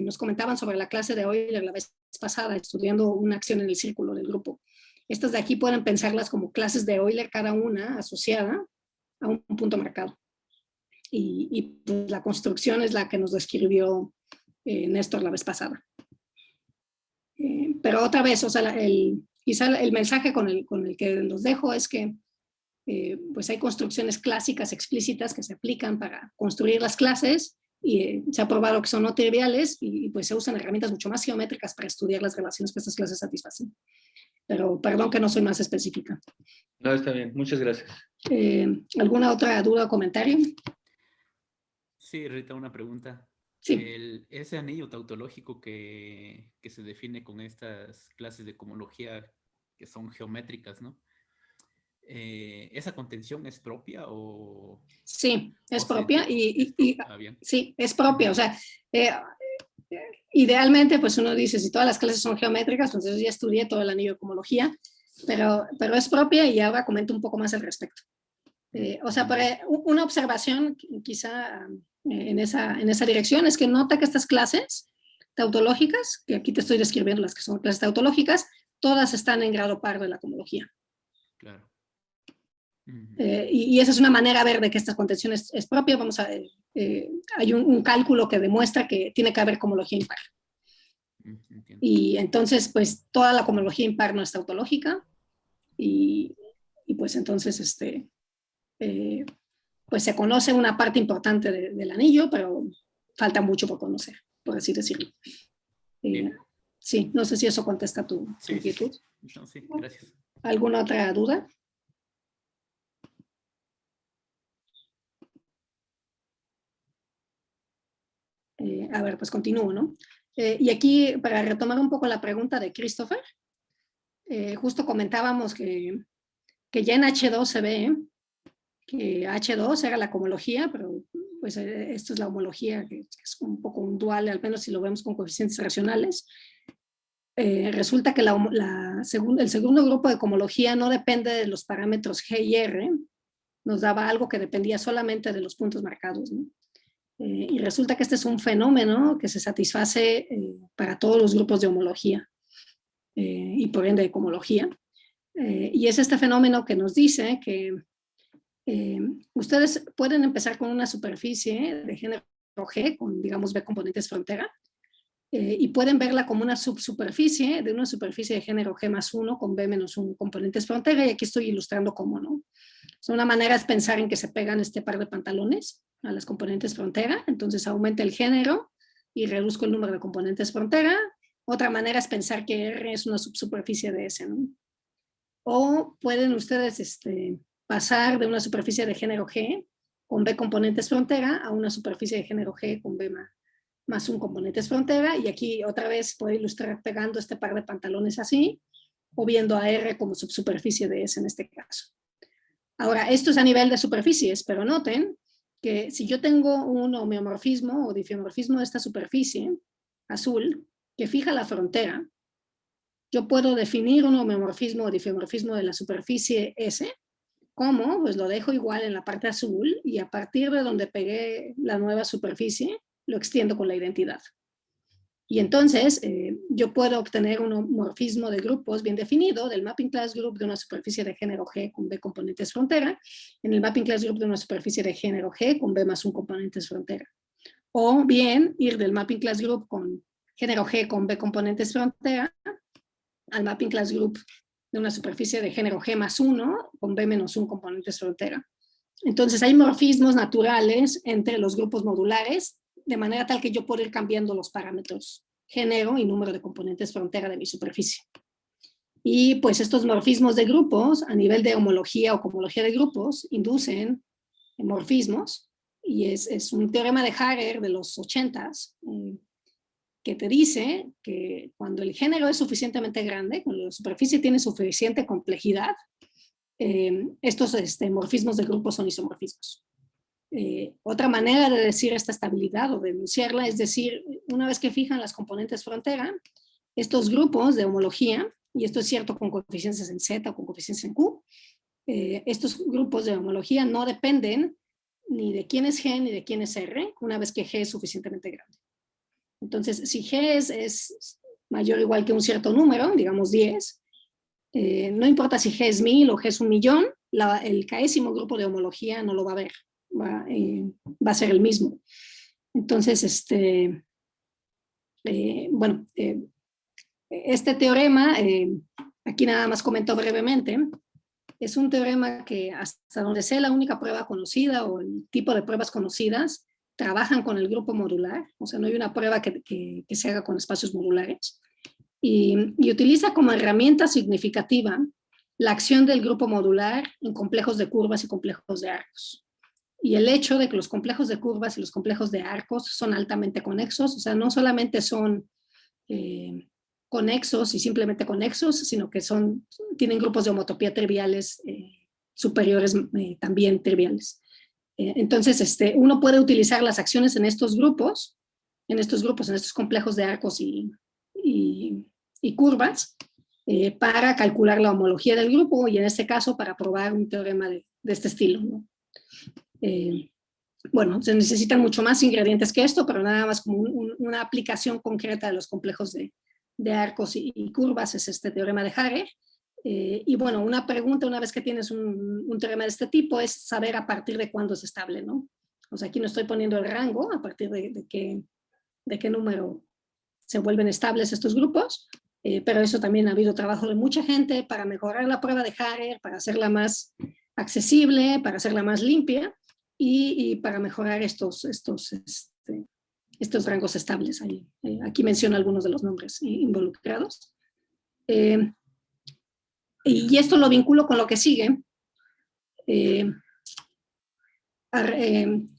nos comentaban sobre la clase de Euler la vez pasada, estudiando una acción en el círculo del grupo. Estas de aquí pueden pensarlas como clases de Euler, cada una asociada a un punto marcado. Y pues, la construcción es la que nos describió Néstor la vez pasada. Pero otra vez, o sea, quizá el mensaje con el que los dejo es que pues hay construcciones clásicas explícitas que se aplican para construir las clases, y se ha probado que son no triviales, y pues se usan herramientas mucho más geométricas para estudiar las relaciones que estas clases satisfacen. Pero perdón que no soy más específica. No, está bien. Muchas gracias. ¿Alguna otra duda o comentario? Sí, Rita, una pregunta. Sí. Ese anillo tautológico que se define con estas clases de cohomología que son geométricas, ¿no? ¿Esa contención es propia o...? Sí, es o propia bien. sí, es propia. O sea, idealmente, pues uno dice, si todas las clases son geométricas, pues yo ya estudié todo el anillo de cohomología, pero es propia y ahora comento un poco más al respecto. O sea, una observación quizá en esa dirección es que nota que estas clases tautológicas, que aquí te estoy describiendo las que son clases tautológicas, todas están en grado par de la cohomología. Claro. Y esa es una manera de ver de que esta contención es propia. Vamos a ver, hay un cálculo que demuestra que tiene que haber cohomología impar. Entiendo. Y entonces, pues, toda la cohomología impar no es tautológica y pues entonces, pues se conoce una parte importante del anillo, pero falta mucho por conocer, por así decirlo. Sí, no sé si eso contesta tu inquietud. No, sí, gracias. ¿Alguna otra duda? A ver, pues continúo, ¿no? Y aquí, para retomar un poco la pregunta de Christopher, justo comentábamos que ya en H2 se ve que H2 era la cohomología, pero pues esto es la homología, que es un poco un dual, al menos si lo vemos con coeficientes racionales. Resulta que el segundo grupo de cohomología no depende de los parámetros G y R, nos daba algo que dependía solamente de los puntos marcados, ¿no? Y resulta que este es un fenómeno que se satisface para todos los grupos de homología y por ende de cohomología. Y es este fenómeno que nos dice que ustedes pueden empezar con una superficie de género G, con digamos B componentes frontera, y pueden verla como una subsuperficie de una superficie de género G más 1 con B menos 1 componentes frontera, y aquí estoy ilustrando cómo, ¿no? Una manera es pensar en que se pegan este par de pantalones a las componentes frontera, entonces aumenta el género y reduzco el número de componentes frontera. Otra manera es pensar que R es una subsuperficie de S, ¿no? O pueden ustedes pasar de una superficie de género G con B componentes frontera a una superficie de género G con B más un componentes frontera, y aquí otra vez puedo ilustrar pegando este par de pantalones así, o viendo a R como subsuperficie de S en este caso. Ahora, esto es a nivel de superficies, pero noten que si yo tengo un homeomorfismo o difeomorfismo de esta superficie azul que fija la frontera, yo puedo definir un homeomorfismo o difeomorfismo de la superficie S como, pues lo dejo igual en la parte azul y a partir de donde pegué la nueva superficie, lo extiendo con la identidad. Y entonces yo puedo obtener un homomorfismo de grupos bien definido del mapping class group de una superficie de género G con B componentes frontera, en el mapping class group de una superficie de género G con B más un componentes frontera. O bien ir del mapping class group con género G con B componentes frontera al mapping class group de una superficie de género G más 1 con B menos 1 componentes frontera. Entonces hay morfismos naturales entre los grupos modulares, de manera tal que yo puedo ir cambiando los parámetros género y número de componentes frontera de mi superficie. Y pues estos morfismos de grupos, a nivel de homología o cohomología de grupos, inducen morfismos, y es un teorema de Harrer de los 80s, que te dice que cuando el género es suficientemente grande, cuando la superficie tiene suficiente complejidad, estos morfismos de grupos son isomorfismos. Otra manera de decir esta estabilidad o de enunciarla es decir, una vez que fijan las componentes frontera, estos grupos de homología, y esto es cierto con coeficientes en Z o con coeficientes en Q, estos grupos de homología no dependen ni de quién es G ni de quién es R, una vez que G es suficientemente grande. Entonces, si G es mayor o igual que un cierto número, digamos 10, no importa si G es 1000 o G es 1.000.000, el késimo grupo de homología no lo va a ver, va a ser el mismo. Entonces, bueno, este teorema, aquí nada más comento brevemente, es un teorema que hasta donde sé la única prueba conocida o el tipo de pruebas conocidas trabajan con el grupo modular, o sea, no hay una prueba que se haga con espacios modulares, y utiliza como herramienta significativa la acción del grupo modular en complejos de curvas y complejos de arcos. y el hecho de que los complejos de curvas y los complejos de arcos son altamente conexos, o sea, no solamente son conexos y simplemente conexos, sino que tienen grupos de homotopía triviales superiores también triviales. Entonces, uno puede utilizar las acciones en estos grupos, en estos complejos de arcos y curvas, para calcular la homología del grupo y en este caso para probar un teorema de este estilo, ¿no? Bueno, se necesitan mucho más ingredientes que esto, pero nada más como una aplicación concreta de los complejos de arcos y curvas es este teorema de Haarer. Y bueno, una pregunta una vez que tienes un teorema de este tipo es saber a partir de cuándo es estable, ¿no? O sea, aquí no estoy poniendo el rango, a partir de qué número se vuelven estables estos grupos, pero eso también ha habido trabajo de mucha gente para mejorar la prueba de Haarer, para hacerla más accesible, para hacerla más limpia y para mejorar estos rangos estables. Aquí menciono algunos de los nombres involucrados. Y esto lo vinculo con lo que sigue.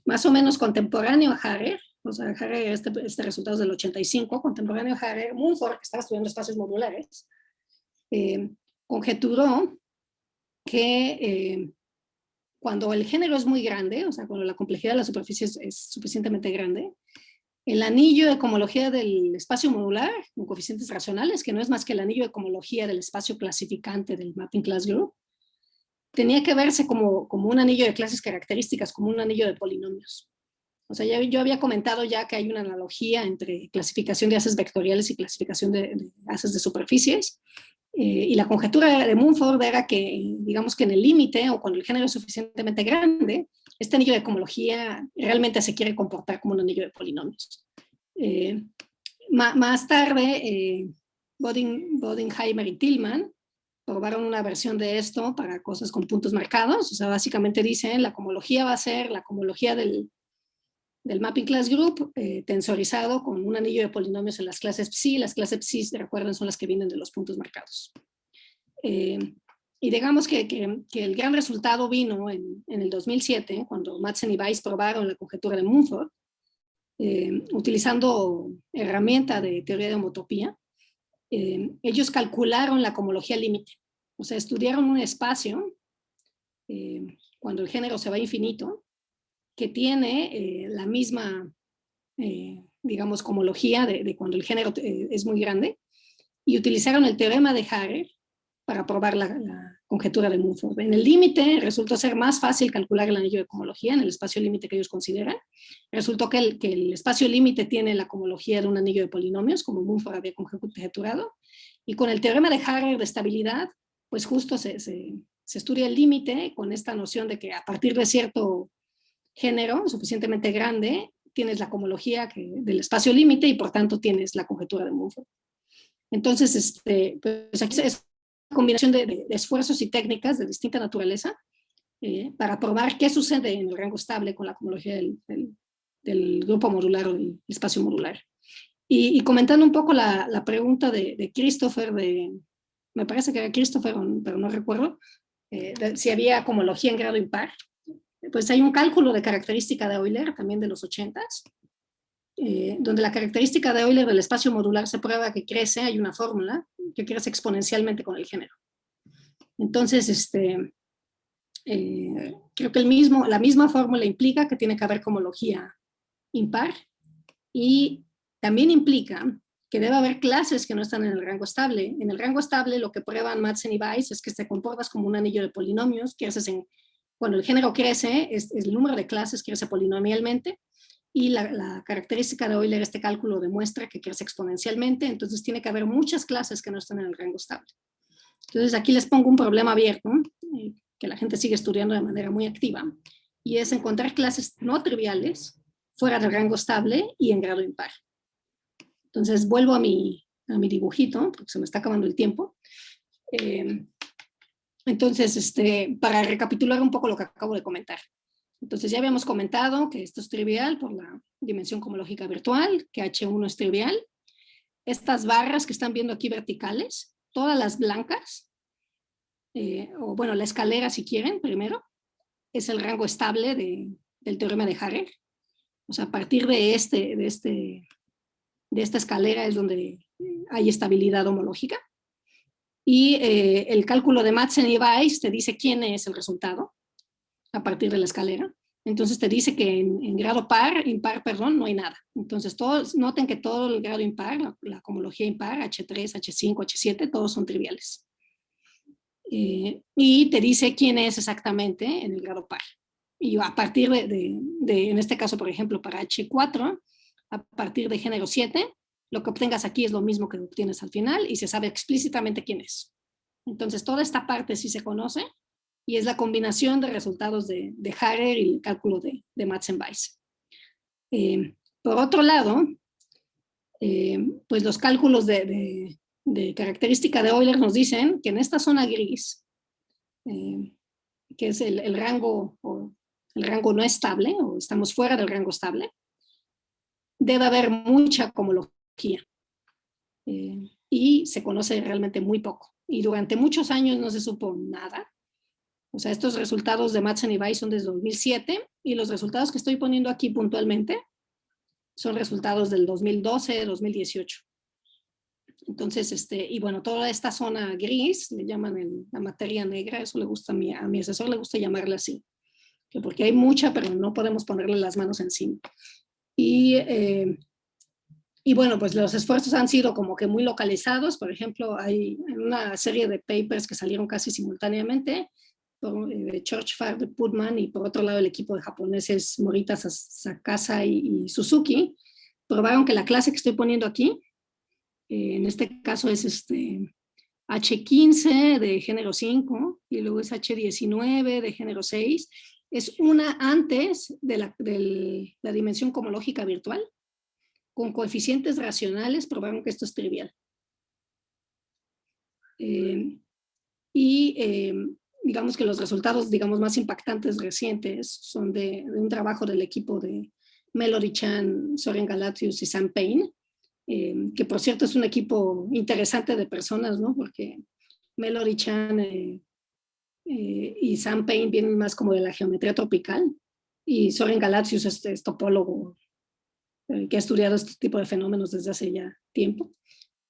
Más o menos contemporáneo a Haarer, o sea, Haarer, este resultado es del 85, contemporáneo a Haarer, Mumford, que estaba estudiando espacios modulares, conjeturó que cuando el género es muy grande, o sea, cuando la complejidad de la superficie es suficientemente grande, el anillo de cohomología del espacio modular, con coeficientes racionales, que no es más que el anillo de cohomología del espacio clasificante del Mapping Class Group, tenía que verse como un anillo de clases características, como un anillo de polinomios. O sea, yo había comentado ya que hay una analogía entre clasificación de haces vectoriales y clasificación de haces de superficies, y la conjetura de Mumford era que, digamos que en el límite, o cuando el género es suficientemente grande, este anillo de cohomología realmente se quiere comportar como un anillo de polinomios. Más tarde, Bodenheimer y Tillman probaron una versión de esto para cosas con puntos marcados. O sea, básicamente dicen, la cohomología va a ser la cohomología del Mapping Class Group tensorizado con un anillo de polinomios en las clases psi. Las clases psi, recuerden, son las que vienen de los puntos marcados. Y digamos que el gran resultado vino en el 2007, cuando Madsen y Weiss probaron la conjetura de Mumford, utilizando herramienta de teoría de homotopía. Ellos calcularon la cohomología límite. O sea, estudiaron un espacio, cuando el género se va a infinito, que tiene la misma, digamos, cohomología de cuando el género es muy grande, y utilizaron el teorema de Haarer para probar la conjetura de Mumford. En el límite resultó ser más fácil calcular el anillo de cohomología en el espacio límite que ellos consideran. Resultó que el espacio límite tiene la cohomología de un anillo de polinomios, como Mumford había conjeturado, y con el teorema de Haarer de estabilidad, pues justo se estudia el límite con esta noción de que a partir de cierto género suficientemente grande, tienes la cohomología del espacio límite y por tanto tienes la conjetura de Mumford. Entonces, pues aquí es una combinación de esfuerzos y técnicas de distinta naturaleza para probar qué sucede en el rango estable con la cohomología del grupo modular o del espacio modular. Y comentando un poco la pregunta de Christopher, me parece que era Christopher, pero no recuerdo, si había cohomología en grado impar. Pues hay un cálculo de característica de Euler, también de los 80s, donde la característica de Euler del espacio modular se prueba que crece, hay una fórmula que crece exponencialmente con el género. Entonces, creo que la misma fórmula implica que tiene que haber cohomología impar, y también implica que debe haber clases que no están en el rango estable. En el rango estable lo que prueban Madsen y Weiss es que te comportas como un anillo de polinomios, que haces cuando el género crece, el número de clases crece polinomialmente, y la característica de Euler, este cálculo demuestra que crece exponencialmente, entonces tiene que haber muchas clases que no están en el rango estable. Entonces aquí les pongo un problema abierto, que la gente sigue estudiando de manera muy activa, y es encontrar clases no triviales fuera del rango estable y en grado impar. Entonces vuelvo a mi dibujito, porque se me está acabando el tiempo. Entonces, para recapitular un poco lo que acabo de comentar. Entonces ya habíamos comentado que esto es trivial por la dimensión cohomológica virtual, que H1 es trivial. Estas barras que están viendo aquí verticales, todas las blancas, o bueno, la escalera si quieren, primero, es el rango estable del teorema de Harrer. O sea, a partir de esta escalera es donde hay estabilidad homológica. Y el cálculo de Madsen y Weiss te dice quién es el resultado a partir de la escalera. Entonces te dice que en grado impar, no hay nada. Entonces noten que todo el grado impar, la cohomología impar, H3, H5, H7, todos son triviales. Y te dice quién es exactamente en el grado par. Y a partir en este caso, por ejemplo, para H4, a partir de género 7, lo que obtengas aquí es lo mismo que obtienes al final y se sabe explícitamente quién es. Entonces, toda esta parte sí se conoce y es la combinación de resultados de Harrer y el cálculo de Madsen-Weiss. Por otro lado, pues los cálculos de característica de Euler nos dicen que en esta zona gris, que es el rango no estable, o estamos fuera del rango estable, debe haber mucha cohomología. Y se conoce realmente muy poco. Y durante muchos años no se supo nada. O sea, estos resultados de Madsen y Weiss son desde 2007 y los resultados que estoy poniendo aquí puntualmente son resultados del 2012, 2018. Entonces, y bueno, toda esta zona gris, le llaman la materia negra, eso le gusta a mi asesor le gusta llamarla así, que porque hay mucha, pero no podemos ponerle las manos encima. Y bueno, pues los esfuerzos han sido como que muy localizados. Por ejemplo, hay una serie de papers que salieron casi simultáneamente, de Churchford, de Putman, y por otro lado el equipo de japoneses Morita, Sakasa y Suzuki, probaron que la clase que estoy poniendo aquí, en este caso es H15 de género 5, y luego es H19 de género 6, es una antes de la dimensión cohomológica virtual, con coeficientes racionales, probaron que esto es trivial. Digamos que los resultados, más impactantes recientes son de un trabajo del equipo de Melody Chan, Soren Galatius y Sam Payne, que por cierto es un equipo interesante de personas, ¿no? Porque Melody Chan y Sam Payne vienen más como de la geometría tropical, y Soren Galatius es topólogo, que ha estudiado este tipo de fenómenos desde hace ya tiempo.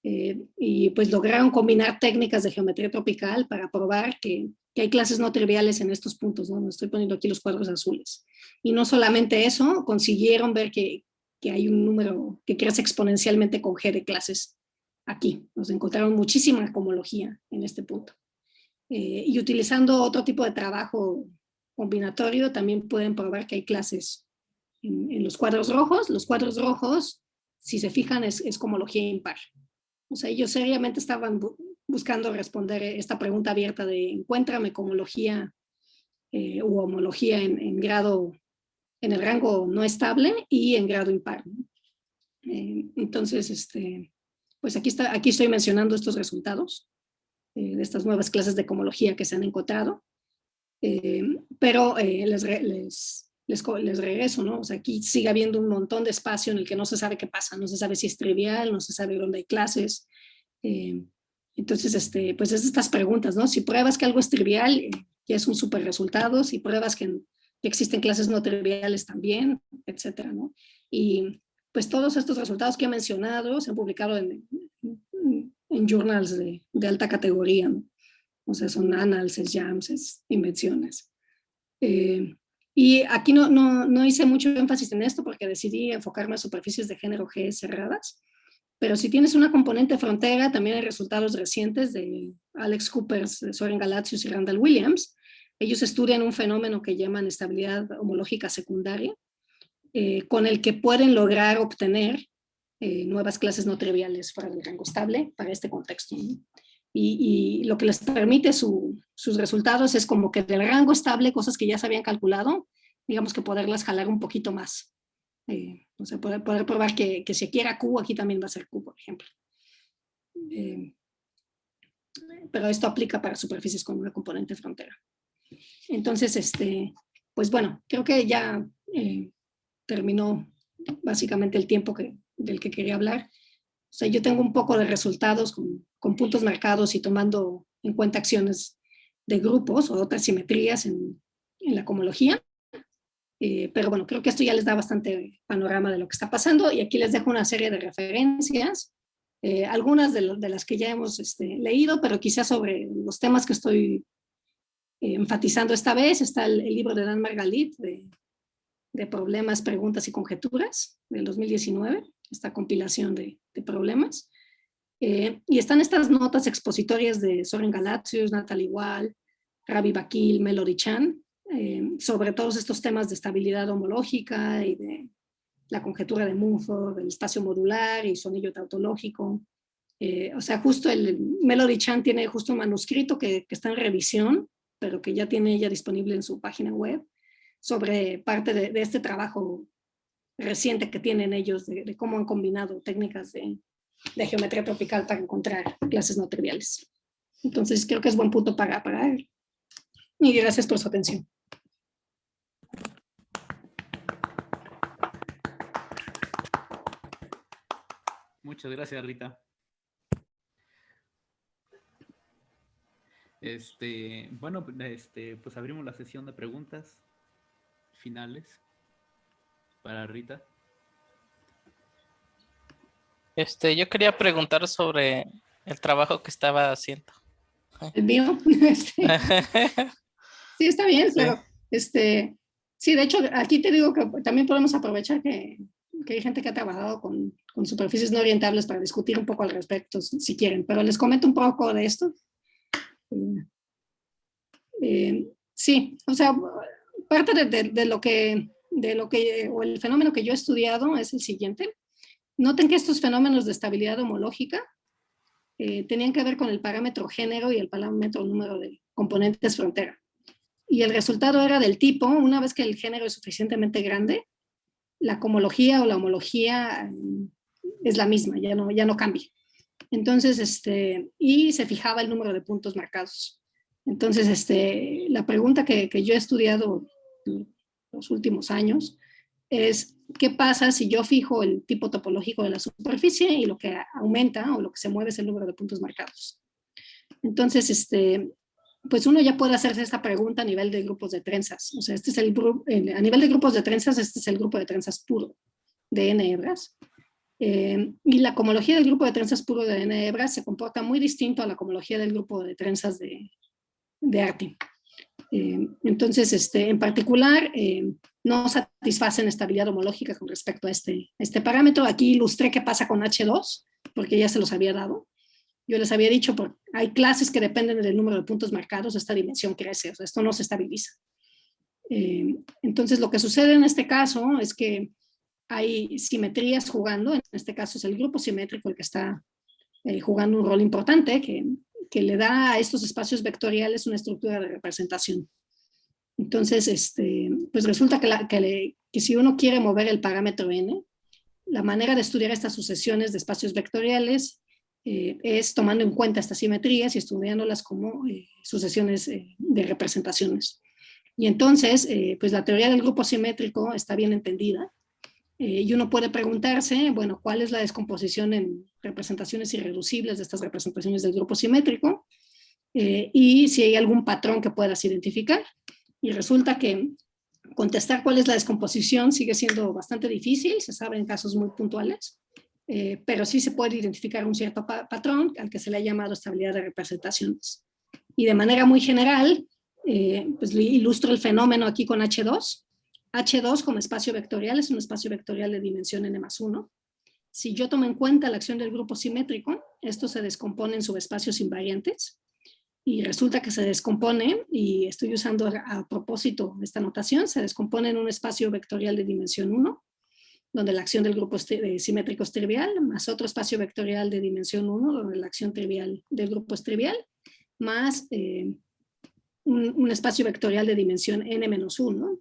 Y pues lograron combinar técnicas de geometría tropical para probar que hay clases no triviales en estos puntos, ¿no? Me estoy poniendo aquí los cuadros azules. Y no solamente eso, consiguieron ver que hay un número que crece exponencialmente con G de clases aquí. Nos encontraron muchísima cohomología en este punto. Y utilizando otro tipo de trabajo combinatorio, también pueden probar que hay clases en los cuadros rojos. Los cuadros rojos, si se fijan, es cohomología impar. O sea, ellos seriamente estaban buscando responder esta pregunta abierta de encuéntrame cohomología u homología en el rango no estable y en grado impar, ¿no? Entonces, pues aquí estoy mencionando estos resultados de estas nuevas clases de cohomología que se han encontrado, pero les regreso, ¿no? O sea, aquí sigue habiendo un montón de espacio en el que no se sabe qué pasa, no se sabe si es trivial, no se sabe dónde hay clases. Entonces, pues es estas preguntas, ¿no? Si pruebas que algo es trivial, ya es un súper resultado. Si pruebas que existen clases no triviales también, etcétera, ¿no? Y pues todos estos resultados que he mencionado se han publicado en journals de alta categoría, ¿no? O sea, son annals, jams, invenciones. Y aquí no hice mucho énfasis en esto porque decidí enfocarme a superficies de género G cerradas, pero si tienes una componente frontera, también hay resultados recientes de Alex Coopers, Soren Galatius y Randall Williams. Ellos estudian un fenómeno que llaman estabilidad homológica secundaria, con el que pueden lograr obtener nuevas clases no triviales fuera del rango estable para este contexto, ¿no? Y lo que les permite sus resultados es como que del rango estable, cosas que ya se habían calculado, digamos que poderlas jalar un poquito más. O sea, poder probar que si aquí era Q, aquí también va a ser Q, por ejemplo. Pero esto aplica para superficies con una componente frontera. Entonces, pues bueno, creo que ya terminó básicamente el tiempo del que quería hablar. O sea, yo tengo un poco de resultados con puntos marcados y tomando en cuenta acciones de grupos o otras simetrías en la cohomología. Pero bueno, creo que esto ya les da bastante panorama de lo que está pasando, y aquí les dejo una serie de referencias, algunas de las que ya hemos leído, pero quizás sobre los temas que estoy enfatizando esta vez. Está el libro de Dan Margalit de Problemas, Preguntas y Conjeturas del 2019, esta compilación de problemas. Y están estas notas expositorias de Soren Galatsius, Natalie Wall, Ravi Vakil, Melody Chan, sobre todos estos temas de estabilidad homológica y de la conjetura de Mumford, del espacio modular y su anillo tautológico. O sea, justo Melody Chan tiene justo un manuscrito que está en revisión, pero que ya tiene ella disponible en su página web, sobre parte de este trabajo reciente que tienen ellos de cómo han combinado técnicas de geometría tropical para encontrar clases no triviales. Entonces creo que es buen punto para él. Y gracias por su atención. Muchas gracias, Rita. Bueno, pues abrimos la sesión de preguntas finales para Rita. Yo quería preguntar sobre el trabajo que estaba haciendo. ¿El mío? Sí, está bien, claro. Sí, de hecho, aquí te digo que también podemos aprovechar que hay gente que ha trabajado con superficies no orientables para discutir un poco al respecto, si quieren, pero les comento un poco de esto. Sí, o sea, parte de lo que, o el fenómeno que yo he estudiado es el siguiente. Noten que estos fenómenos de estabilidad homológica tenían que ver con el parámetro género y el parámetro número de componentes frontera. Y el resultado era del tipo, una vez que el género es suficientemente grande, la cohomología o la homología es la misma, ya no cambia. Entonces, y se fijaba el número de puntos marcados. Entonces, la pregunta que yo he estudiado los últimos años es, ¿qué pasa si yo fijo el tipo topológico de la superficie y lo que aumenta o lo que se mueve es el número de puntos marcados? Entonces, pues uno ya puede hacerse esta pregunta a nivel de grupos de trenzas. O sea, a nivel de grupos de trenzas, este es el grupo de trenzas puro de n hebras. Y la cohomología del grupo de trenzas puro de n hebras se comporta muy distinto a la cohomología del grupo de trenzas de Artin. Entonces, en particular, no satisfacen estabilidad homológica con respecto a este parámetro. Aquí ilustré qué pasa con H2, porque ya se los había dado. Yo les había dicho, hay clases que dependen del número de puntos marcados, esta dimensión crece, o sea, esto no se estabiliza. Entonces, lo que sucede en este caso es que hay simetrías jugando, en este caso es el grupo simétrico el que está jugando un rol importante, que le da a estos espacios vectoriales una estructura de representación. Entonces, pues resulta que si uno quiere mover el parámetro n, la manera de estudiar estas sucesiones de espacios vectoriales es tomando en cuenta estas simetrías y estudiándolas como sucesiones de representaciones. Y entonces, pues la teoría del grupo simétrico está bien entendida, y uno puede preguntarse, bueno, ¿cuál es la descomposición en representaciones irreducibles de estas representaciones del grupo simétrico? Y si hay algún patrón que puedas identificar. Y resulta que contestar cuál es la descomposición sigue siendo bastante difícil, se sabe en casos muy puntuales, pero sí se puede identificar un cierto patrón al que se le ha llamado estabilidad de representaciones. Y de manera muy general, pues ilustro el fenómeno aquí con H2. H2 como espacio vectorial es un espacio vectorial de dimensión n+1. Si yo tomo en cuenta la acción del grupo simétrico, esto se descompone en subespacios invariantes y resulta que se descompone, y estoy usando a propósito esta notación, se descompone en un espacio vectorial de dimensión 1, donde la acción del grupo simétrico es trivial, más otro espacio vectorial de dimensión 1, donde la acción trivial del grupo es trivial, más un espacio vectorial de dimensión n-1,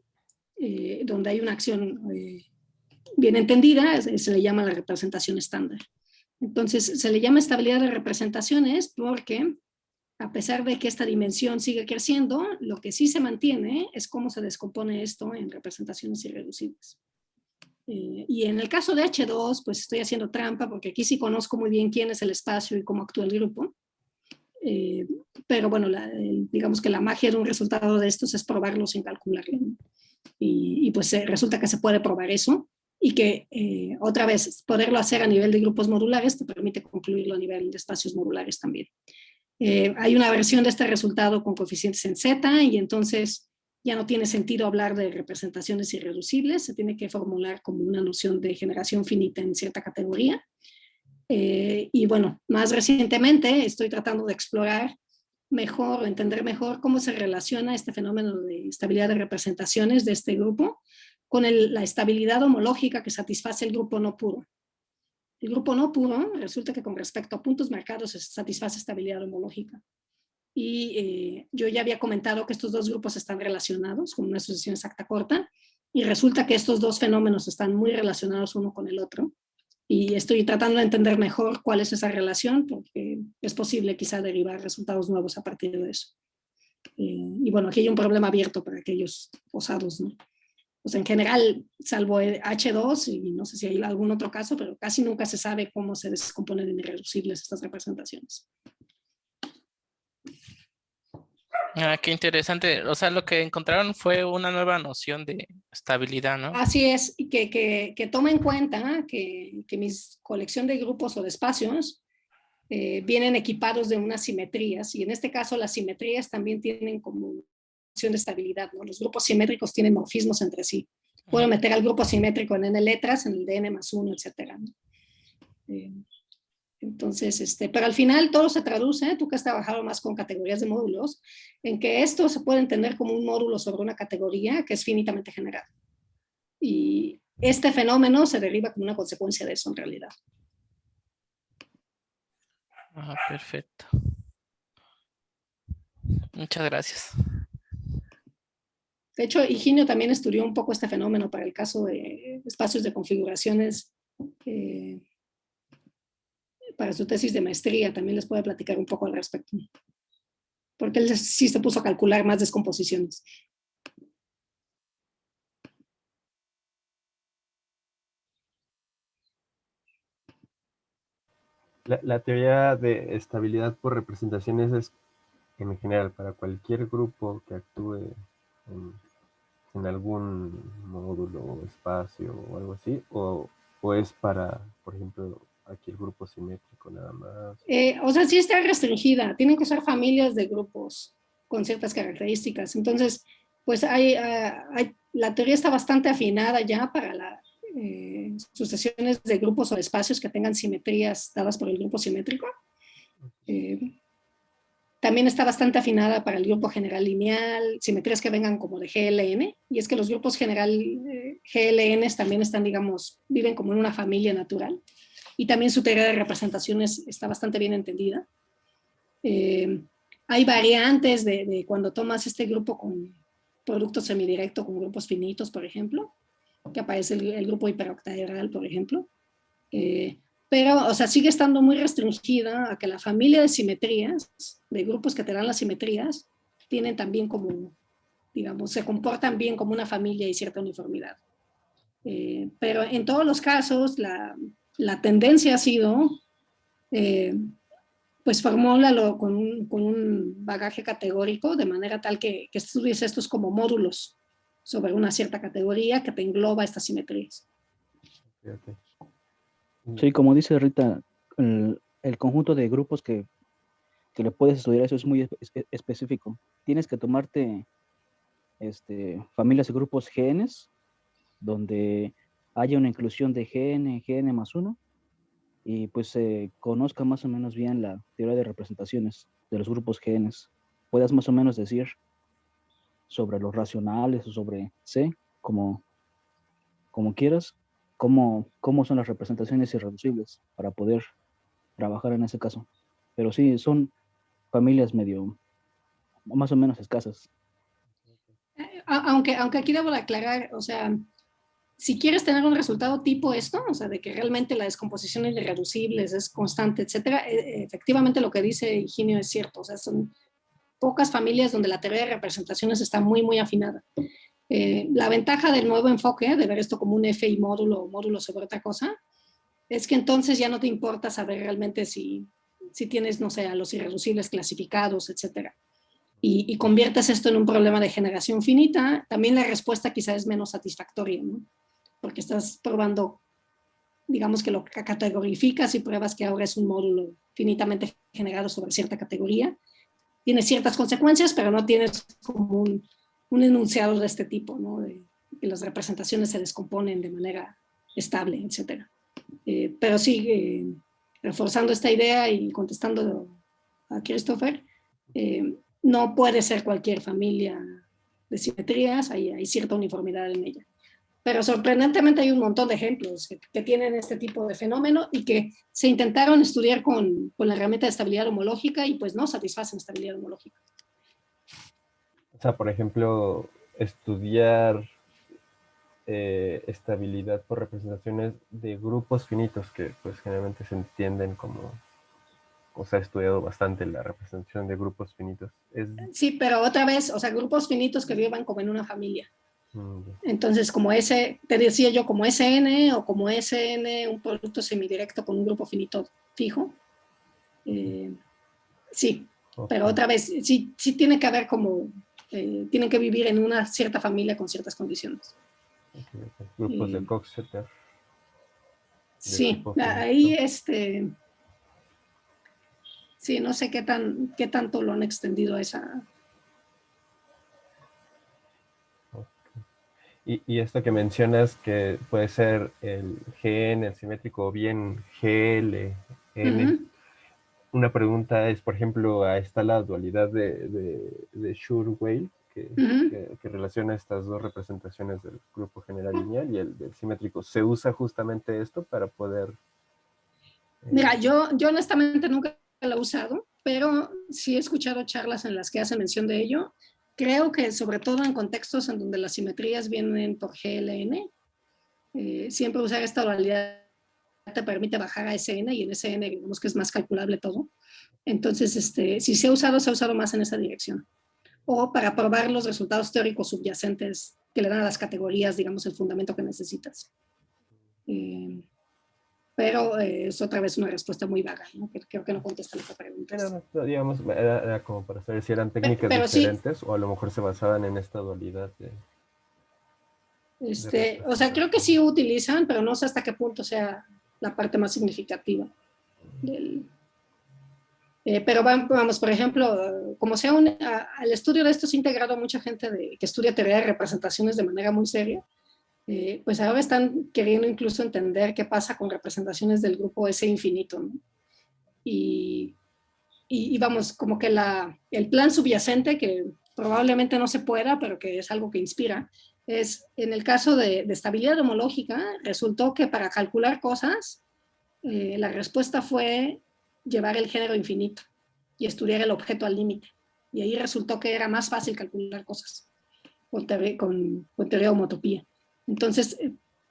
donde hay una acción bien entendida, se le llama la representación estándar. Entonces, se le llama estabilidad de representaciones porque, a pesar de que esta dimensión sigue creciendo, lo que sí se mantiene es cómo se descompone esto en representaciones irreducibles. Y en el caso de H2, pues estoy haciendo trampa porque aquí sí conozco muy bien quién es el espacio y cómo actúa el grupo. Pero bueno, digamos que la magia de un resultado de estos es probarlo sin calcularlo. Y pues resulta que se puede probar eso y que otra vez poderlo hacer a nivel de grupos modulares te permite concluirlo a nivel de espacios modulares también. Hay una versión de este resultado con coeficientes en Z y entonces ya no tiene sentido hablar de representaciones irreducibles, se tiene que formular como una noción de generación finita en cierta categoría. Y bueno, más recientemente estoy tratando de explorar mejor o entender mejor cómo se relaciona este fenómeno de estabilidad de representaciones de este grupo con la estabilidad homológica que satisface el grupo no puro. El grupo no puro resulta que con respecto a puntos marcados satisface estabilidad homológica. Y yo ya había comentado que estos dos grupos están relacionados con una asociación exacta corta y resulta que estos dos fenómenos están muy relacionados uno con el otro. Y estoy tratando de entender mejor cuál es esa relación porque es posible quizá derivar resultados nuevos a partir de eso. Y bueno, aquí hay un problema abierto para aquellos osados, ¿no? Pues en general, salvo H2 y no sé si hay algún otro caso, pero casi nunca se sabe cómo se descomponen en irreducibles estas representaciones. Ah, qué interesante. O sea, lo que encontraron fue una nueva noción de estabilidad, ¿no? Así es, y que toma en cuenta que mi colección de grupos o de espacios vienen equipados de unas simetrías, y en este caso las simetrías también tienen como noción de estabilidad, ¿no? Los grupos simétricos tienen morfismos entre sí. Puedo meter al grupo simétrico en n letras, en el de n+1, etc. ¿no? Entonces, pero al final todo se traduce, tú que has trabajado más con categorías de módulos, en que esto se puede entender como un módulo sobre una categoría que es finitamente generada. Y este fenómeno se deriva como una consecuencia de eso en realidad. Ah, perfecto. Muchas gracias. De hecho, Higinio también estudió un poco este fenómeno para el caso de espacios de configuraciones para su tesis de maestría. También les puede platicar un poco al respecto. Porque él sí se puso a calcular más descomposiciones. La teoría de estabilidad por representaciones es en general para cualquier grupo que actúe en algún módulo o espacio o algo así, o es para, por ejemplo, aquí el grupo simétrico nada más. O sea, sí está restringida. Tienen que ser familias de grupos con ciertas características. Entonces, pues la teoría está bastante afinada ya para las sucesiones de grupos o de espacios que tengan simetrías dadas por el grupo simétrico. También está bastante afinada para el grupo general lineal, simetrías que vengan como de GLN, y es que los grupos general GLNs también están, digamos, viven como en una familia natural, y también su teoría de representaciones está bastante bien entendida. Hay variantes de cuando tomas este grupo con producto semidirecto con grupos finitos, por ejemplo, que aparece el grupo hiperoctaedral, por ejemplo. Pero, o sea, sigue estando muy restringida a que la familia de simetrías, de grupos que te dan las simetrías, tienen también como, digamos, se comportan bien como una familia y cierta uniformidad. Pero en todos los casos, la tendencia ha sido, pues, formúlalo con un bagaje categórico, de manera tal que estudies estos como módulos sobre una cierta categoría que te engloba estas simetrías. Okay. Sí, como dice Rita, el conjunto de grupos que le puedes estudiar, eso es muy específico. Tienes que tomarte familias de grupos genes, donde haya una inclusión de gn+1, y pues se conozca más o menos bien la teoría de representaciones de los grupos genes. Puedas más o menos decir sobre los racionales o sobre C, como quieras, cómo son las representaciones irreducibles para poder trabajar en ese caso. Pero sí, son familias medio, más o menos escasas. Aunque aquí debo de aclarar, o sea, si quieres tener un resultado tipo esto, o sea, de que realmente la descomposición es irreducible, es constante, etcétera, efectivamente lo que dice Higinio es cierto, o sea, son pocas familias donde la teoría de representaciones está muy, muy afinada. La ventaja del nuevo enfoque, de ver esto como un FI módulo o módulo sobre otra cosa, es que entonces ya no te importa saber realmente si tienes, no sé, a los irreducibles clasificados, etcétera. y conviertes esto en un problema de generación finita, también la respuesta quizá es menos satisfactoria, ¿no? Porque estás probando, digamos que lo categorificas y pruebas que ahora es un módulo finitamente generado sobre cierta categoría. Tiene ciertas consecuencias, pero no tienes como un enunciado de este tipo, ¿no? De que las representaciones se descomponen de manera estable, etc. Pero sí, reforzando esta idea y contestando a Christopher, no puede ser cualquier familia de simetrías, hay cierta uniformidad en ella. Pero sorprendentemente hay un montón de ejemplos que tienen este tipo de fenómeno y que se intentaron estudiar con la herramienta de estabilidad homológica y pues no satisfacen estabilidad homológica. O sea, por ejemplo, estudiar estabilidad por representaciones de grupos finitos que pues generalmente se entienden como, o se ha estudiado bastante la representación de grupos finitos. Sí, pero otra vez, o sea, grupos finitos que vivan como en una familia. Entonces, como te decía yo, como SN o como SN, un producto semidirecto con un grupo finito fijo. Sí, pero otra vez, sí tiene que haber como, tienen que vivir en una cierta familia con ciertas condiciones. Grupos de Coxeter. Sí, ahí sí, no sé qué tanto lo han extendido a esa. Y esto que mencionas que puede ser el GN, el simétrico, o bien GL, N. Una pregunta es, por ejemplo, ahí está la dualidad de Schur-Weil, que relaciona estas dos representaciones del grupo general lineal y el del simétrico. ¿Se usa justamente esto para poder...? Mira, yo honestamente nunca lo he usado, pero sí he escuchado charlas en las que hacen mención de ello. Creo que sobre todo en contextos en donde las simetrías vienen por GLN, siempre usar esta dualidad te permite bajar a SN y en SN digamos que es más calculable todo. Entonces, si se ha usado más en esa dirección. O para probar los resultados teóricos subyacentes que le dan a las categorías, digamos, el fundamento que necesitas. Pero es otra vez una respuesta muy vaga, ¿no? Que creo que no contesta la pregunta. Pero, digamos, era como para saber si eran técnicas diferentes sí, o a lo mejor se basaban en esta dualidad de o sea, creo que sí utilizan, pero no sé hasta qué punto sea la parte más significativa del... pero vamos, por ejemplo, como sea al estudio de esto se ha integrado mucha gente que estudia teoría de representaciones de manera muy seria, pues ahora están queriendo incluso entender qué pasa con representaciones del grupo S infinito, ¿no? Y vamos, como que el plan subyacente, que probablemente no se pueda, pero que es algo que inspira, es en el caso de estabilidad homológica, resultó que para calcular cosas, la respuesta fue llevar el género infinito y estudiar el objeto al límite. Y ahí resultó que era más fácil calcular cosas con teoría de homotopía. Entonces,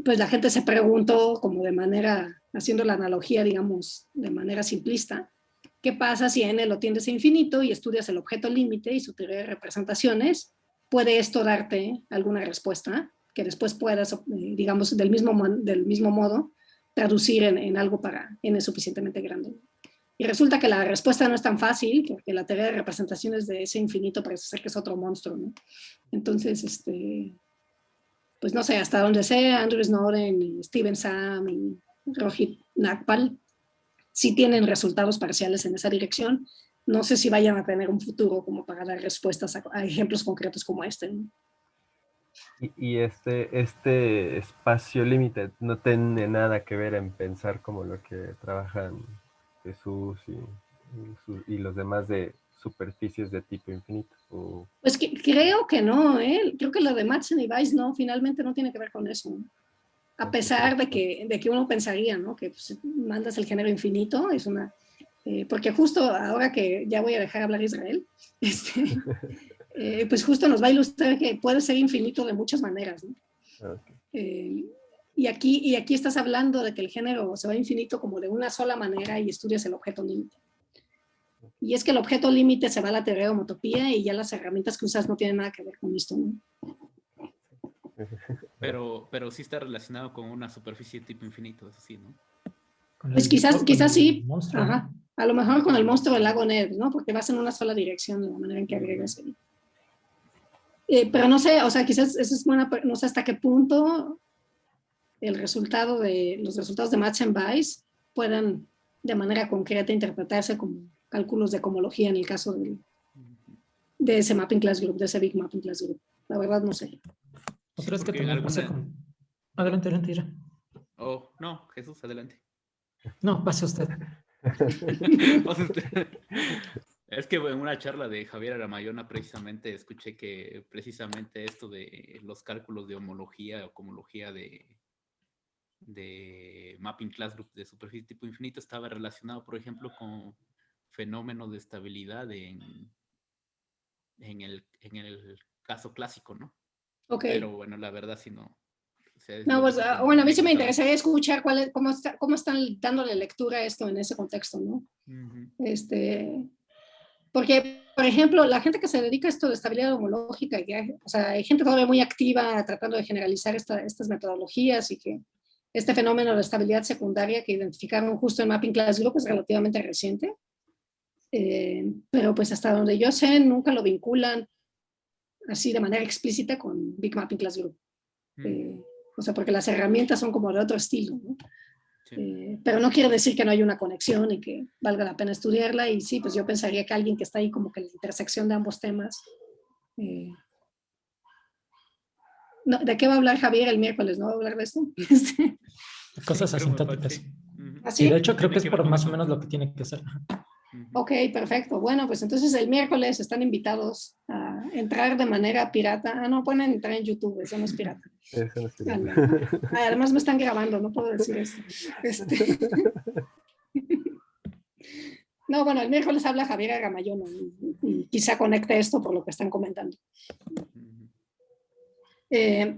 pues la gente se preguntó como de manera, haciendo la analogía, digamos, de manera simplista, ¿qué pasa si n lo tiendes a infinito y estudias el objeto límite y su teoría de representaciones? ¿Puede esto darte alguna respuesta que después puedas, digamos, del mismo modo, traducir en algo para n suficientemente grande? Y resulta que la respuesta no es tan fácil, porque la teoría de representaciones de ese infinito parece ser que es otro monstruo, ¿no? Entonces, pues no sé, hasta donde sé, Andrew Snowden, Steven Sam y Rohit Nagpal sí tienen resultados parciales en esa dirección. No sé si vayan a tener un futuro como para dar respuestas a ejemplos concretos como este, ¿no? Y este espacio límite no tiene nada que ver en pensar como lo que trabajan Jesús y los demás de superficies de tipo infinito. ¿O? Pues creo que no, ¿eh? Creo que lo de Madsen y Weiss no, finalmente no tiene que ver con eso, ¿no? A pesar de que uno pensaría, ¿no? Que pues, mandas el género infinito, es una... porque justo ahora que ya voy a dejar hablar a Israel, pues justo nos va a ilustrar que puede ser infinito de muchas maneras, ¿no? Y aquí estás hablando de que el género se va a infinito como de una sola manera y estudias el objeto límite. Y es que el objeto límite se va a la teoría de homotopía y ya las herramientas que usas no tienen nada que ver con esto, ¿no? Pero sí está relacionado con una superficie de tipo infinito, eso sí, ¿no? Pues quizás sí. Ajá. A lo mejor con el monstruo del lago Ned, ¿no? Porque vas en una sola dirección de la manera en que agregas ahí. Pero no sé, o sea, quizás esa es buena, no sé hasta qué punto los resultados de Match and Vice puedan de manera concreta interpretarse como cálculos de cohomología en el caso de ese Mapping Class Group, de ese Big Mapping Class Group. La verdad no sé. Otra es que porque también pasa alguna- con... Adelante, Ira. Oh, no, Jesús, adelante. No, pase usted. Pase usted. Es que en una charla de Javier Aramayona precisamente escuché que precisamente esto de los cálculos de homología o cohomología de Mapping Class Group de superficie tipo infinito estaba relacionado, por ejemplo, con fenómenos de estabilidad en el caso clásico, ¿no? Ok. Pero bueno, la verdad sí no. O sea, No, yo pues, creo que bueno, a no mí he sí me encontrado. interesaría escuchar cómo están dándole lectura a esto en ese contexto, ¿no? Ujú. Porque, por ejemplo, la gente que se dedica a esto de estabilidad homológica, o sea, hay gente todavía muy activa tratando de generalizar estas metodologías y que este fenómeno de estabilidad secundaria que identificaron justo en Mapping Class Group es relativamente reciente. Pero pues hasta donde yo sé, nunca lo vinculan así de manera explícita con Big Mapping Class Group. O sea, porque las herramientas son como de otro estilo, ¿no? Sí. Pero no quiere decir que no haya una conexión y que valga la pena estudiarla. Y sí, pues yo pensaría que alguien que está ahí como que en la intersección de ambos temas. No, ¿de qué va a hablar Javier el miércoles? ¿No va a hablar de esto? Cosas Sí, creo me asintóticas. parece. Ujú. ¿Así? Y de hecho creo que Tiene es que ver por con más o eso. menos lo que tiene que ser. Ujú. Ok, perfecto. Bueno, pues entonces el miércoles están invitados a entrar de manera pirata. Ah, no, pueden entrar en YouTube, eso no es pirata. Eso no sería. Además me están grabando, no puedo decir esto. No, bueno, el miércoles habla Javier Aramayona y quizá conecte esto por lo que están comentando. Ujú.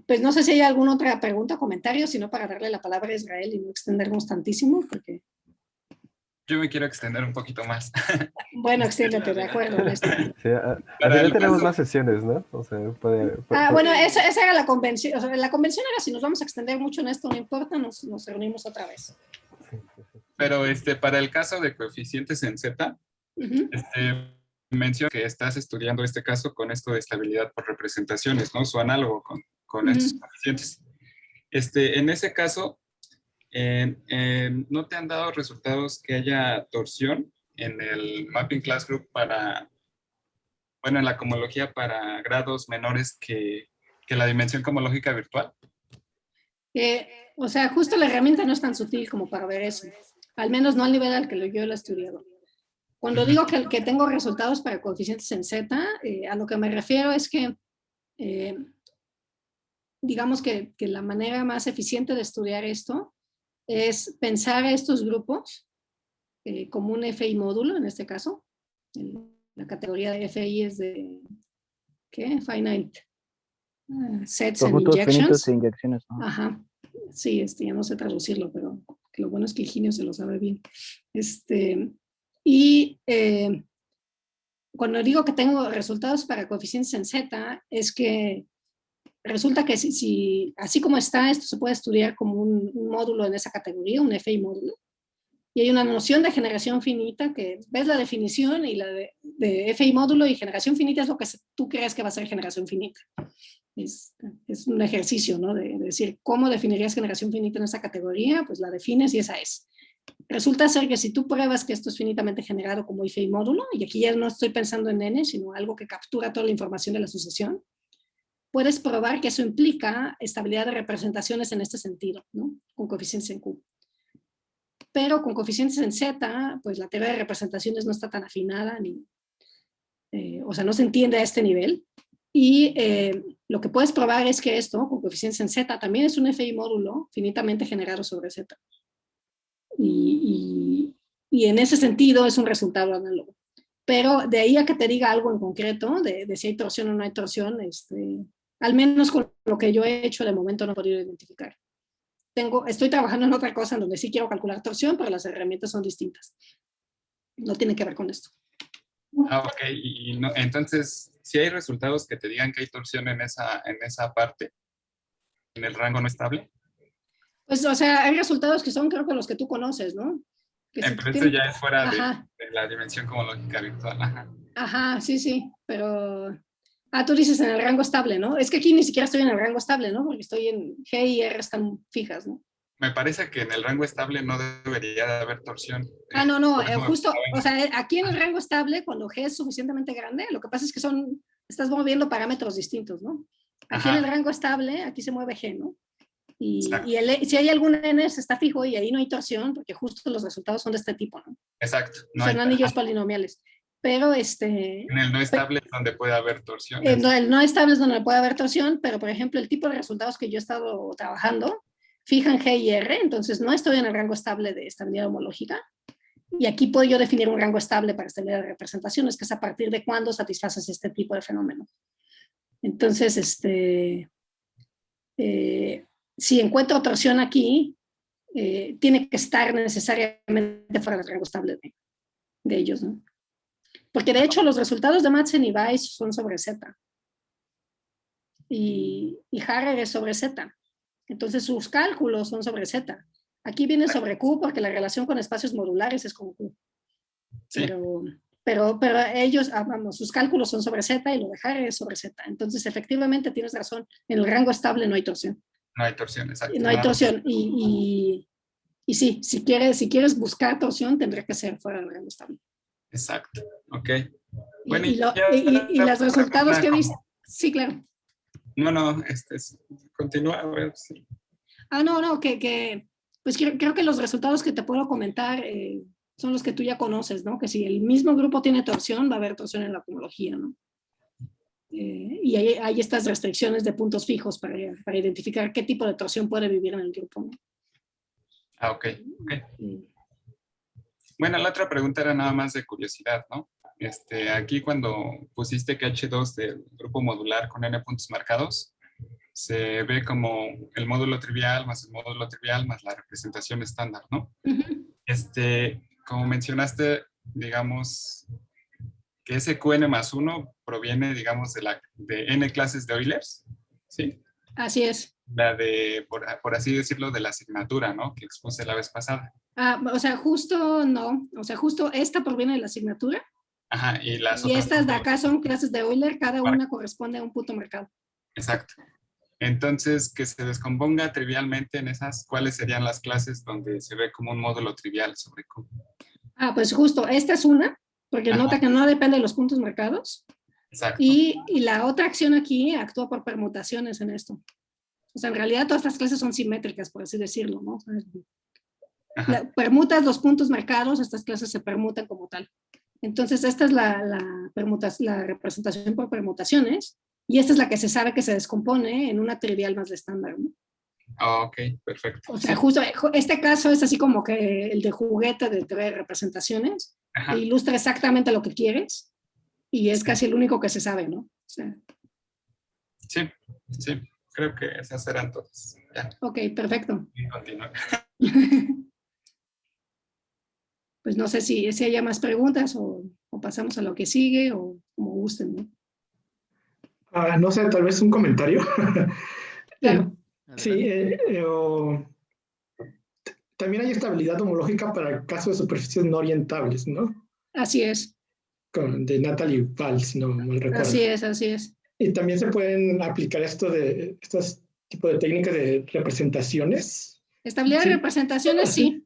Pues no sé si hay alguna otra pregunta o comentario, sino para darle la palabra a Israel y no extendernos tantísimo, porque... Yo me quiero extender un poquito más. Bueno, extiéndete, de acuerdo, Néstor. Sí, al Para final el tenemos caso- más sesiones, ¿no? O sea, Bueno, esa era la convención. O sea, la convención era si nos vamos a extender mucho en esto, no importa, nos reunimos otra vez. Pero para el caso de coeficientes en Z, Uh-huh. menciona que estás estudiando este caso con esto de estabilidad por representaciones, ¿no? Su análogo con estos coeficientes. En ese caso, ¿no te han dado resultados que haya torsión en el Mapping Class Group en la cohomología para grados menores que la dimensión cohomológica virtual? O sea, justo la herramienta no es tan sutil como para ver eso. Al menos no al nivel al que yo lo he estudiado. Cuando digo que tengo resultados para coeficientes en Z, a lo que me refiero es que digamos que la manera más eficiente de estudiar esto es pensar a estos grupos como un FI módulo, en este caso. La categoría de FI es de, ¿qué? Finite Sets and Conjuntos finitos Injections. e inyecciones, ¿no? Ajá. Sí, ya no sé traducirlo, pero lo bueno es que Higinio se lo sabe bien. Y cuando digo que tengo resultados para coeficientes en Z, es que resulta que si así como está, esto se puede estudiar como un módulo en esa categoría, un FI módulo. Y hay una noción de generación finita que ves la definición y la de FI módulo y generación finita es lo que tú crees que va a ser generación finita. Es un ejercicio, ¿no? De decir, ¿cómo definirías generación finita en esa categoría? Pues la defines y esa es. Resulta ser que si tú pruebas que esto es finitamente generado como FI módulo, y aquí ya no estoy pensando en N, sino algo que captura toda la información de la sucesión, puedes probar que eso implica estabilidad de representaciones en este sentido, ¿no? Con coeficientes en Q. Pero con coeficientes en Z, pues la teoría de representaciones no está tan afinada, o sea, no se entiende a este nivel. Y lo que puedes probar es que esto, con coeficientes en Z, también es un FI módulo finitamente generado sobre Z. Y en ese sentido es un resultado análogo. Pero de ahí a que te diga algo en concreto, de si hay torsión o no hay torsión, al menos con lo que yo he hecho de momento no he podido identificar. Estoy trabajando en otra cosa en donde sí quiero calcular torsión, pero las herramientas son distintas. No tiene que ver con esto. Ok, entonces, si hay resultados que te digan que hay torsión en esa parte, en el rango no estable. Pues, o sea, hay resultados que son, creo que los que tú conoces, ¿no? Pero esto ya es fuera de la dimensión cosmológica virtual. Ajá, sí, pero... tú dices en el rango estable, ¿no? Es que aquí ni siquiera estoy en el rango estable, ¿no? Porque estoy en G y R están fijas, ¿no? Me parece que en el rango estable no debería de haber torsión. No, justo, o sea, aquí en el rango estable, cuando G es suficientemente grande, lo que pasa es que estás moviendo parámetros distintos, ¿no? Aquí en el rango estable, aquí se mueve G, ¿no? Y si hay algún N, está fijo y ahí no hay torsión, porque justo los resultados son de este tipo, ¿no? Exacto. Son anillos polinomiales. Pero en el no estable es donde puede haber torsión. El no estable es donde puede haber torsión, pero por ejemplo, el tipo de resultados que yo he estado trabajando fijan G y R, entonces no estoy en el rango estable de estabilidad homológica. Y aquí puedo yo definir un rango estable para estabilidad de representaciones, que es a partir de cuándo satisfaces este tipo de fenómeno. Entonces, si encuentro torsión aquí, tiene que estar necesariamente fuera del rango estable de ellos, ¿no? Porque de hecho los resultados de Madsen y Weiss son sobre Z. Y Harrer es sobre Z. Entonces sus cálculos son sobre Z. Aquí viene sobre Q porque la relación con espacios modulares es con Q. Sí. Pero ellos, sus cálculos son sobre Z y lo de Harrer es sobre Z. Entonces efectivamente tienes razón. En el rango estable no hay torsión. No hay torsión, exacto. No hay torsión. Y sí, si quieres buscar torsión, tendría que ser fuera del rango estable. Exacto, ok. Bueno, y los resultados que viste. Sí, claro. No, continúa. A ver, sí. Pues creo que los resultados que te puedo comentar son los que tú ya conoces, ¿no? Que si el mismo grupo tiene torsión, va a haber torsión en la homología, ¿no? Y hay estas restricciones de puntos fijos para identificar qué tipo de torsión puede vivir en el grupo, ¿no? Ok. Bueno, la otra pregunta era nada más de curiosidad, ¿no? Aquí cuando pusiste que H2 del grupo modular con n puntos marcados, se ve como el módulo trivial más el módulo trivial más la representación estándar, ¿no? Como mencionaste, digamos, que ese Qn más 1 proviene, digamos, de n clases de Eulers, ¿sí? Así es. La de, por así decirlo, de la asignatura, ¿no? Que expuse la vez pasada. O sea, justo no. O sea, justo esta proviene de la asignatura. Ajá, y estas de acá son clases de Euler, cada una corresponde a un punto marcado. Exacto. Entonces, que se descomponga trivialmente en esas, ¿cuáles serían las clases donde se ve como un módulo trivial sobre Q? Pues justo, esta es una, porque nota que no depende de los puntos marcados. Exacto. Y la otra acción aquí actúa por permutaciones en esto. O sea, en realidad todas estas clases son simétricas, por así decirlo, ¿no? Permutas los puntos marcados, estas clases se permutan como tal. Entonces, esta es la representación por permutaciones, y esta es la que se sabe que se descompone en una trivial más de estándar, ¿no? Ok, perfecto. O sea, justo este caso es así como que el de juguete de teoría de representaciones, que ilustra exactamente lo que quieres, y es casi el único que se sabe, ¿no? O sea, sí, creo que esas eran todas. Ya. Ok, perfecto. Y continúa. Pues no sé si haya más preguntas o pasamos a lo que sigue o como gusten, ¿no? No sé, tal vez un comentario. Claro. Sí, también hay estabilidad homológica para el caso de superficies no orientables, ¿no? Así es. De Natalie Valls, no mal recuerdo. Así es. Y también se pueden aplicar estos tipos de técnicas de representaciones. Estabilidad de representaciones, sí.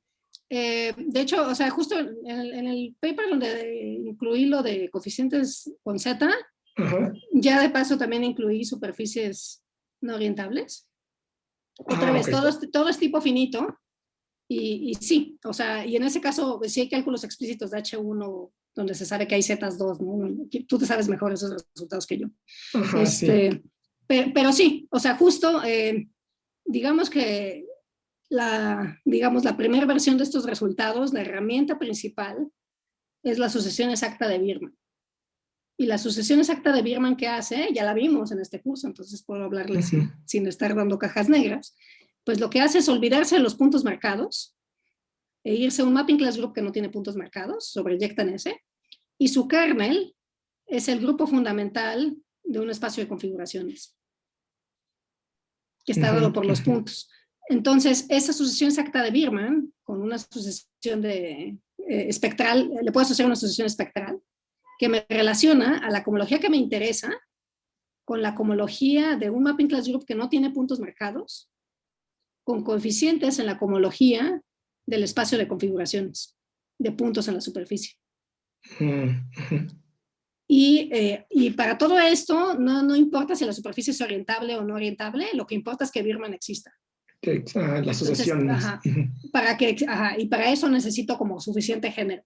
De hecho, o sea, justo en el paper donde incluí lo de coeficientes con Z, ya de paso también incluí superficies no orientables. Otra vez, todo es tipo finito. Y sí, o sea, y en ese caso, sí hay cálculos explícitos de H1 donde se sabe que hay Z2, ¿no? Tú te sabes mejor esos resultados que yo. Sí. Pero sí, o sea, justo, digamos que la primera versión de estos resultados, la herramienta principal es la sucesión exacta de Biermann. Y la sucesión exacta de Biermann que hace, ya la vimos en este curso, entonces puedo hablarles sin estar dando cajas negras. Pues lo que hace es olvidarse de los puntos marcados e irse a un mapping class group que no tiene puntos marcados, sobreyecta en ese, y su kernel es el grupo fundamental de un espacio de configuraciones que está dado por los puntos. Entonces, esa sucesión exacta de Biermann, con una sucesión de, espectral, le puedo asociar una sucesión espectral, que me relaciona a la cohomología que me interesa con la cohomología de un mapping class group que no tiene puntos marcados, con coeficientes en la cohomología del espacio de configuraciones, de puntos en la superficie. Y para todo esto, no importa si la superficie es orientable o no orientable, lo que importa es que Biermann exista. La asociación. Y para eso necesito como suficiente género,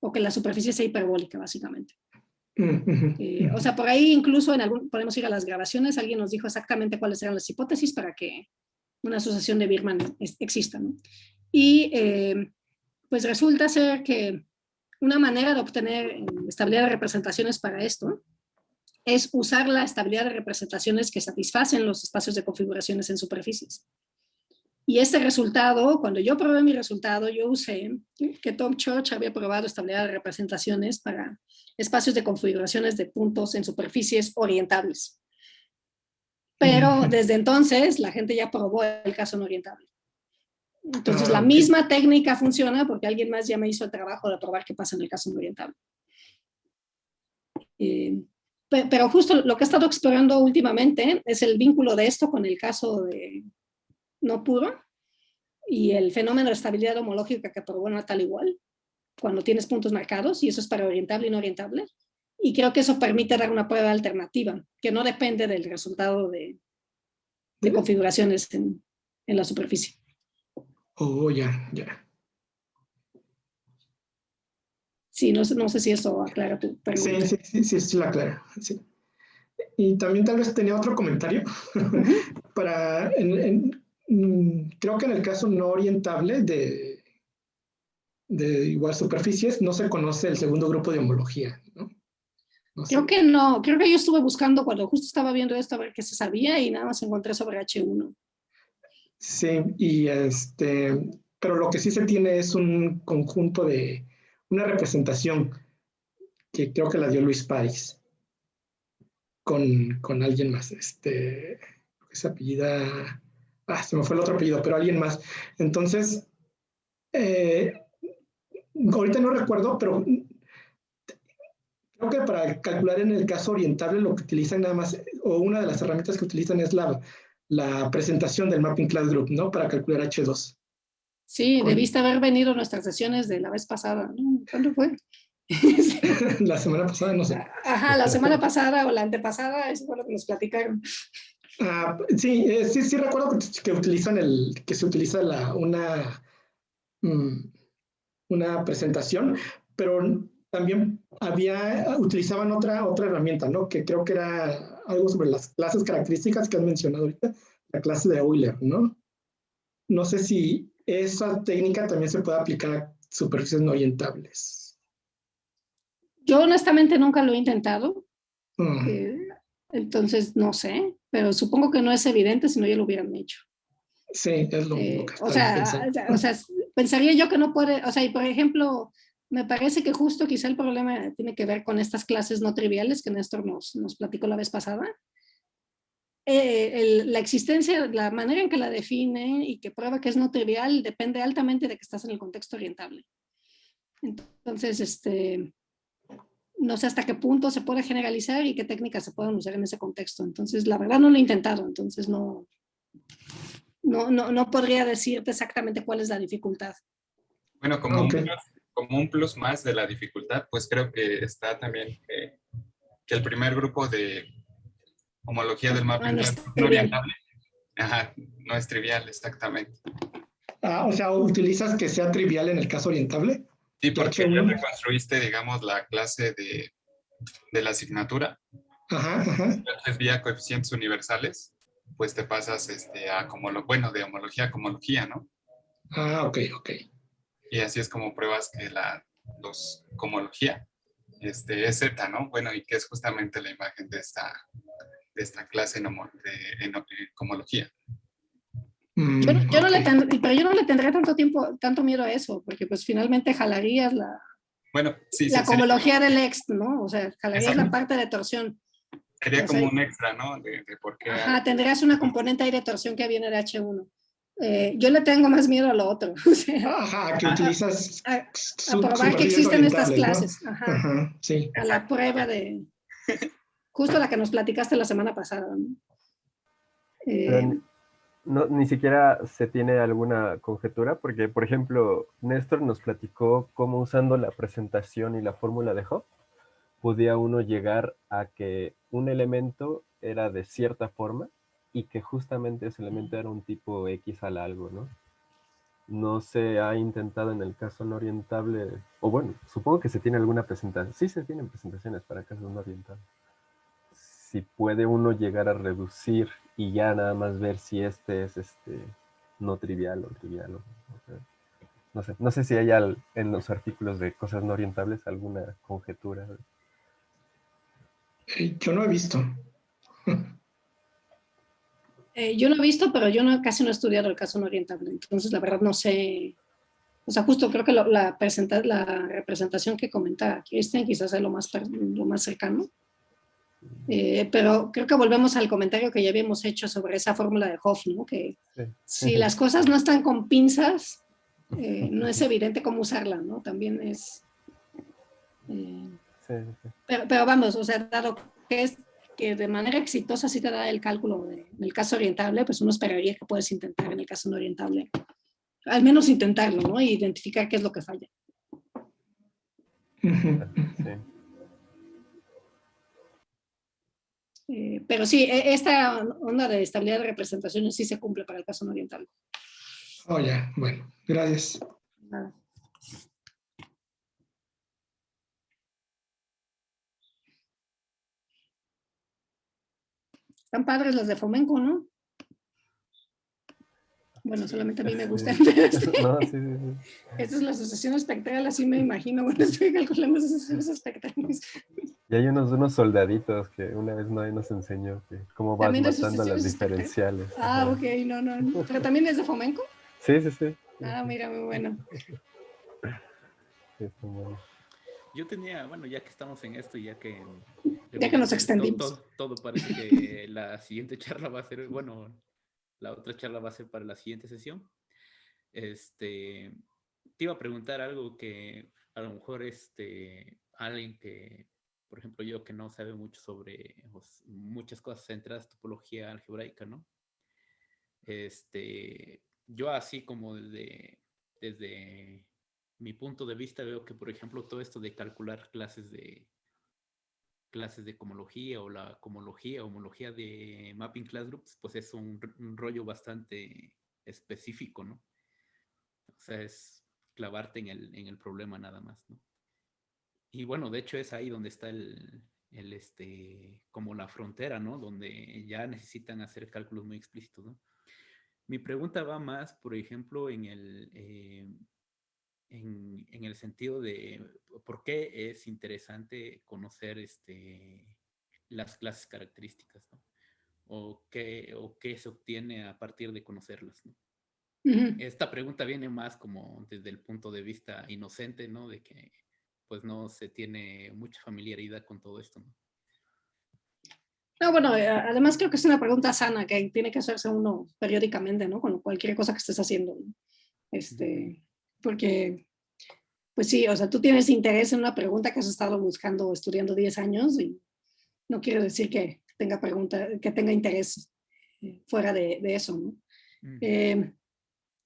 o que la superficie sea hiperbólica, básicamente. O sea, por ahí incluso podemos ir a las grabaciones, alguien nos dijo exactamente cuáles eran las hipótesis para que una asociación de Biermann exista, ¿no? Y pues resulta ser que una manera de obtener estabilidad de representaciones para esto es usar la estabilidad de representaciones que satisfacen los espacios de configuraciones en superficies. Y ese resultado, cuando yo probé mi resultado, yo usé que Tom Church había probado estabilidad de representaciones para espacios de configuraciones de puntos en superficies orientables. Pero desde entonces la gente ya probó el caso no orientable. Entonces la misma técnica funciona porque alguien más ya me hizo el trabajo de probar qué pasa en el caso no orientable. Pero justo lo que he estado explorando últimamente es el vínculo de esto con el caso de no puro y el fenómeno de estabilidad homológica que probó Natal igual, cuando tienes puntos marcados, y eso es para orientable y no orientable. Y creo que eso permite dar una prueba alternativa, que no depende del resultado de configuraciones en la superficie. Oh, ya. Sí, no sé si eso aclara tu pregunta. Sí, lo aclara. Sí. Y también tal vez tenía otro comentario. Creo que en el caso no orientable de igual superficies no se conoce el segundo grupo de homología, ¿no? Creo que no. Creo que yo estuve buscando cuando justo estaba viendo esto a ver qué se sabía y nada más encontré sobre H1. Sí, y pero lo que sí se tiene es un conjunto de una representación que creo que la dio Luis Páez con alguien más, esa apellida, se me fue el otro apellido, pero alguien más. Entonces, ahorita no recuerdo, pero creo que para calcular en el caso orientable lo que utilizan nada más, o una de las herramientas que utilizan es la presentación del Mapping Class Group, ¿no? Para calcular H2. Sí, debiste haber venido a nuestras sesiones de la vez pasada, ¿no? ¿Cuándo fue? La semana pasada, no sé. Ajá, la semana pasada o la antepasada, eso fue lo que nos platicaron. Sí recuerdo que se utiliza una presentación, pero también utilizaban otra herramienta, ¿no? Que creo que era algo sobre las clases características que has mencionado ahorita, la clase de Euler, ¿no? No sé si esa técnica también se puede aplicar a superficies no orientables. Yo honestamente nunca lo he intentado, entonces no sé, pero supongo que no es evidente si no ya lo hubieran hecho. Sí, es lo que o sea, pensaría yo que no puede, o sea, y por ejemplo, me parece que justo quizá el problema tiene que ver con estas clases no triviales que Néstor nos platicó la vez pasada. La existencia, la manera en que la define y que prueba que es no trivial depende altamente de que estás en el contexto orientable. Entonces, no sé hasta qué punto se puede generalizar y qué técnicas se pueden usar en ese contexto. Entonces, la verdad no lo he intentado, entonces no podría decirte exactamente cuál es la dificultad. Bueno, como un plus más de la dificultad, pues creo que está también que el primer grupo de homología del mapping no orientable, no es trivial, exactamente. O sea, ¿utilizas que sea trivial en el caso orientable? Sí, porque ya reconstruiste, digamos, la clase de la asignatura. Entonces, vía coeficientes universales, pues te pasas de homología a cohomología, ¿no? Ok. Y así es como pruebas que la cohomología es Z, ¿no? Bueno, y que es justamente la imagen de esta clase en cohomología. Yo no le tendré tanto miedo a eso, porque pues finalmente jalarías la cohomología del ext, ¿no? O sea, jalarías la parte de torsión. Sería como un extra, ¿no? De por qué. Tendrías una componente ahí de torsión que viene de H1. Yo le tengo más miedo a lo otro. O sea, Ajá, que utilizas a probar que existen estas clases. ¿no? Ajá. Ajá, sí. A la prueba de... Justo la que nos platicaste la semana pasada, ¿no? Pero ni siquiera se tiene alguna conjetura, porque, por ejemplo, Néstor nos platicó cómo usando la presentación y la fórmula de Hopf, podía uno llegar a que un elemento era de cierta forma y que justamente ese elemento era un tipo X al algo, ¿no? No se ha intentado en el caso no orientable, o bueno, supongo que se tiene alguna presentación, sí se tienen presentaciones para casos no orientables. Si puede uno llegar a reducir y ya nada más ver si este es no trivial o trivial. No sé si hay en los artículos de cosas no orientables alguna conjetura. Yo no he visto. Yo lo he visto, pero yo casi no he estudiado el caso no orientable. Entonces, la verdad, no sé. O sea, justo creo que la representación que comenta Cristian quizás es lo más cercano. Pero creo que volvemos al comentario que ya habíamos hecho sobre esa fórmula de Hopf, ¿no? Que sí. Si las cosas no están con pinzas, no es evidente cómo usarla, ¿no? También es... Sí. Pero vamos, o sea, dado que es que de manera exitosa sí te da el cálculo del caso orientable, pues uno esperaría que puedes intentar en el caso no orientable. Al menos intentarlo, ¿no? Y identificar qué es lo que falla. Sí. Pero sí, esta onda de estabilidad de representaciones sí se cumple para el caso no orientable. Oh, ya, bueno, gracias. Nada. Están padres las de Fomenko, ¿no? Bueno, solamente a mí me gustan. No, sí. Esta es la asociación espectral, así me imagino. Bueno, estoy calculando asociaciones espectrales. Y hay unos soldaditos que una vez nos enseñó que cómo vas matando las diferenciales. Ah, ok, no. ¿Pero también es de Fomenko? Sí. Ah, mira, muy bueno. Sí, está bueno. Yo tenía, bueno, ya que estamos en esto, ya que nos extendimos. Todo parece que la siguiente charla va a ser, bueno, la otra charla va a ser para la siguiente sesión. Te iba a preguntar algo que a lo mejor alguien que, por ejemplo, yo que no sabe mucho sobre muchas cosas centradas en topología algebraica, ¿no? Yo así como desde mi punto de vista veo que, por ejemplo, todo esto de calcular clases de cohomología o la cohomología, homología de mapping class groups, pues es un rollo bastante específico, ¿no? O sea, es clavarte en el problema nada más, ¿no? Y bueno, de hecho es ahí donde está como la frontera, ¿no? Donde ya necesitan hacer cálculos muy explícitos, ¿no? Mi pregunta va más, por ejemplo, en el sentido de por qué es interesante conocer las clases características, ¿no? O qué se obtiene a partir de conocerlas, ¿no? Esta pregunta viene más como desde el punto de vista inocente, ¿no? De que pues no se tiene mucha familiaridad con todo esto, ¿no? No, bueno, además creo que es una pregunta sana que tiene que hacerse uno periódicamente, ¿no? Con cualquier cosa que estés haciendo, ¿no? Porque, pues sí, o sea, tú tienes interés en una pregunta que has estado buscando o estudiando 10 años y no quiere decir que tenga interés fuera de eso, ¿no?